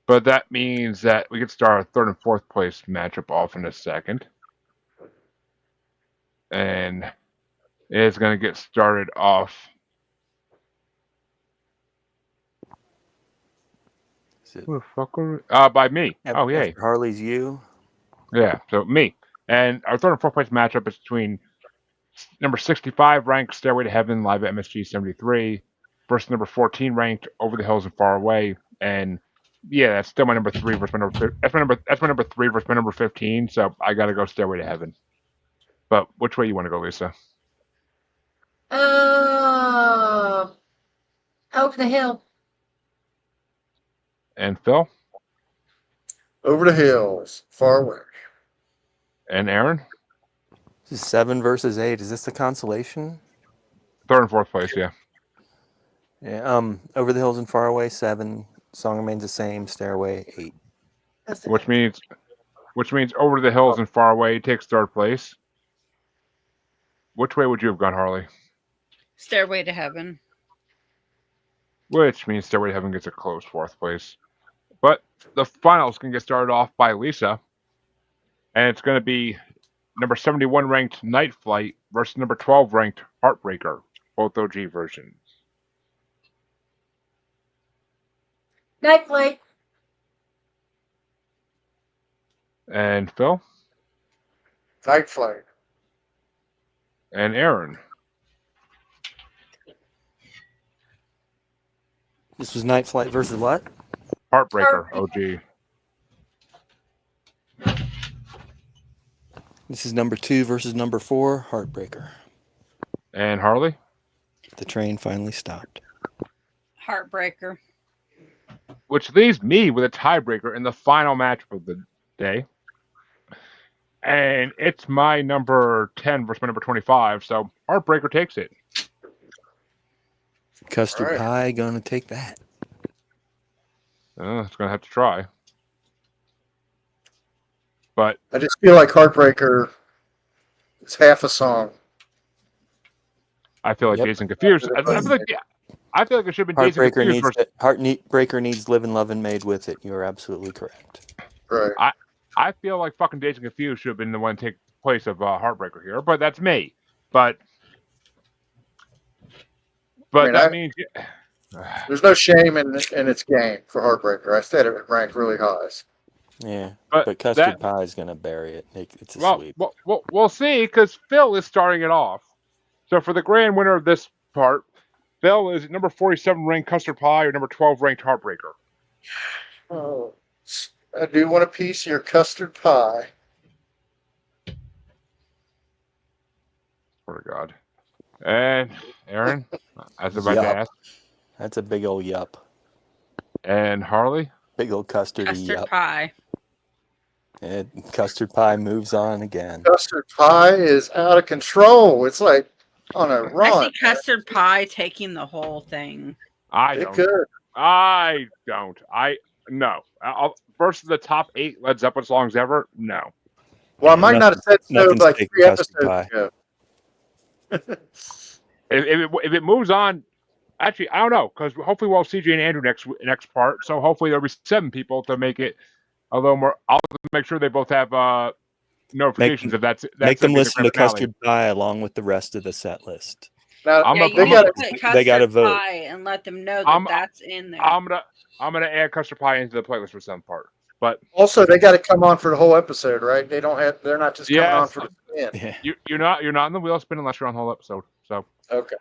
But that means that we can start our third and fourth place matchup off in a second. And it is going to get started off. Who the fuck are we? By me. Oh, yay. After Harley's you. Yeah, so me. And our third and fourth place matchup is between number 65 ranked Stairway to Heaven live at MSG 73 versus number 14 ranked Over the Hills and Far Away. And yeah, that's still my number 3 versus my number. That's my number 3 versus my number 15. So I got to go Stairway to Heaven. But which way you want to go, Lisa? Over the hill. And Phil? Over the hills, far away. And Aaron? This is 7 versus 8. Is this the consolation? Third and fourth place, yeah. Yeah. Over the Hills and Far Away, 7. Song remains the same. Stairway, 8. Which means Over the Hills and Far Away takes third place. Which way would you have gone, Harley? Stairway to Heaven. Which means Stairway to Heaven gets a close fourth place. But the finals can get started off by Lisa. And it's going to be number 71 ranked Night Flight versus number 12 ranked Heartbreaker, both OG versions. Night flight. And Phil? Night flight. And Aaron? This was Night Flight versus what? Heartbreaker, OG. This is number 2 versus number 4, Heartbreaker. And Harley? The train finally stopped. Heartbreaker. Which leaves me with a tiebreaker in the final matchup of the day. And it's my number 10 versus my number 25, so Heartbreaker takes it. Custard All right. Pie gonna take that. It's going to have to try. But I just feel like Heartbreaker is half a song. I feel like Yep. Dazed and Confused. I feel like it should have been Dazed and Heartbreaker Confused needs versus... Heartbreaker needs Live and Love and Made with It. You're absolutely correct. Right. I feel like fucking Dazed and Confused should have been the one to take place of Heartbreaker here, but that's me. But that means There's no shame in its game for Heartbreaker. I said it ranked really high. Yeah, But but Custard Pie is gonna bury it. It's a sweep. we'll see, because Phil is starting it off. So for the grand winner of this part, Phil is number 47 ranked Custard Pie or number 12 ranked Heartbreaker. Oh, I do want a piece of your custard pie. Swear to God. And Aaron, as if I Yup. ask. That's a big old yup. And Harley. Big old custard Custard yup. pie. And Custard Pie moves on again. Custard pie is out of control. It's like on a I run. see Custard Pie taking the whole thing. It could. I don't. No. First of the top 8 Led Zeppelin songs ever? No. Well, I might not have said so nothing's like taking 3 Custard episodes Pie. ago. If it moves on, actually, I don't know, because hopefully we'll have CJ and Andrew next part. So hopefully there'll be 7 people to make it a little more. I'll make sure they both have notifications if that's Make them the listen to finale. Custard Pie along with the rest of the set list. Now, I'm Yeah, a- you they need got to to put they gotta Custard vote. Pie and let them know that I'm- that's in there. I'm gonna add Custard Pie into the playlist for some part. But also they got to come on for the whole episode, right? They don't have. They're not just coming on Yes. for the spin. Yeah. you're not in the wheel spin unless you're on the whole episode. So, Okay.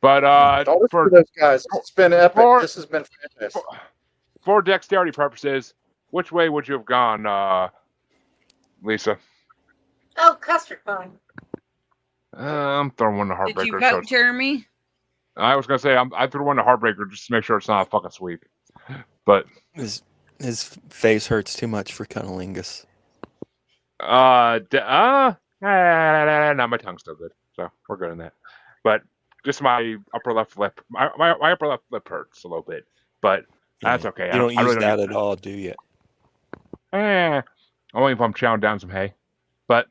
but Don't listen for to those guys. It's been epic. for- This has been fantastic. for dexterity purposes, which way would you have gone, Lisa? Oh, custard pie. I'm throwing one to Did you Heartbreaker. vote, Jeremy? I was gonna say I threw one to Heartbreaker just to make sure it's not a fucking sweep. But His face hurts too much for cunnilingus. no, my tongue's still good, so we're good on that. But just my upper left lip. My upper left lip hurts a little bit, but that's okay. You don't I use really that don't at all, do you? only if I'm chowing down some hay. But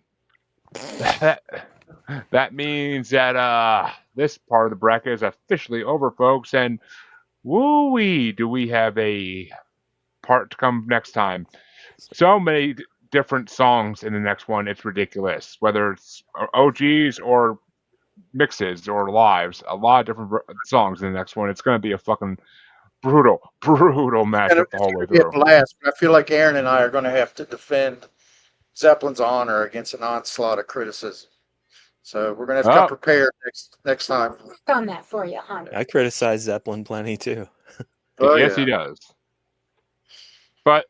that means that this part of the bracket is officially over, folks. And woo-wee, do we have a part to come next time? So many different songs in the next one. It's ridiculous. Whether it's OGs or mixes or lives, a lot of different songs in the next one. It's going to be a fucking brutal And matchup the it's whole going way to be a through. blast. I feel like Aaron and I are going to have to defend Zeppelin's honor against an onslaught of criticism. So we're going to have to come Oh, prepared next time. Work on that for you, Hunter. I criticize Zeppelin plenty too. Oh, yes, he yeah. does. But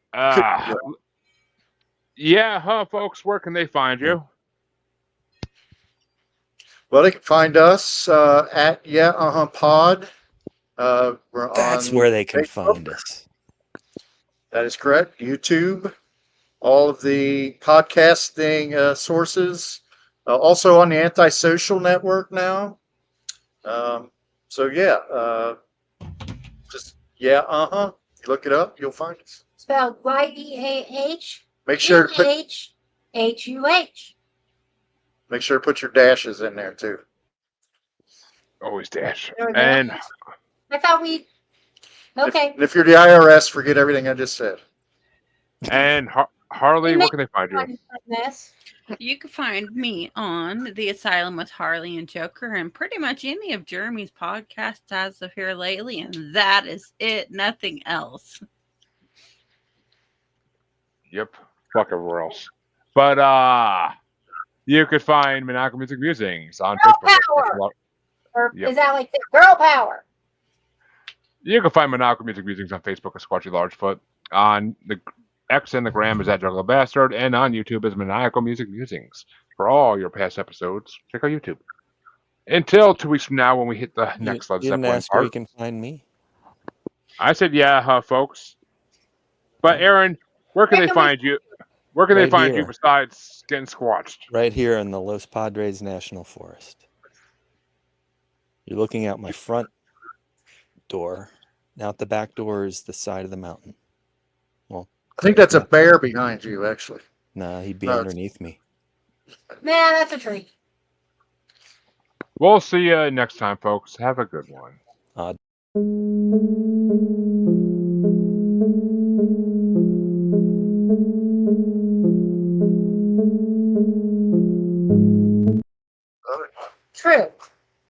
yeah, folks, where can they find you? Well, they can find us at Pod. We're That's on where they can Facebook. find us. That is correct. YouTube, all of the podcasting sources. Also on the Antisocial Network now. So yeah, just You look it up, you'll find us. Spelled YEAH Make sure to put, HUH. make sure to put your dashes in there too. Always dash. There we go. And I thought we. Okay. If you're the IRS, forget everything I just said. Harley, We where can they find you? This. You can find me on The Asylum with Harley and Joker and pretty much any of Jeremy's podcasts as of here lately, and that is it. Nothing else. Yep. Fuck everywhere else. But you could find Monaco Music Musings on Girl Facebook. power. Or Yep. is that like the girl power? You can find Monaco Music Musings on Facebook as Squatchy Largefoot. On the X and the Gram is at Juggler Bastard, and on YouTube is Maniacal Music Musings. For all your past episodes, check out YouTube. Until 2 weeks from now when we hit the next Led You didn't Zeppelin ask where you part. can find me. I said, yeah, folks. But Aaron, where can they find you? Where can they Right find you here. besides getting squatched? Right here in the Los Padres National Forest. You're looking out my front door. Now, out the back door is the side of the mountain. Well, I think that's a bear behind you, actually. nah, he'd be No, underneath me. Nah, that's a tree. We'll see you next time, folks. Have a good one.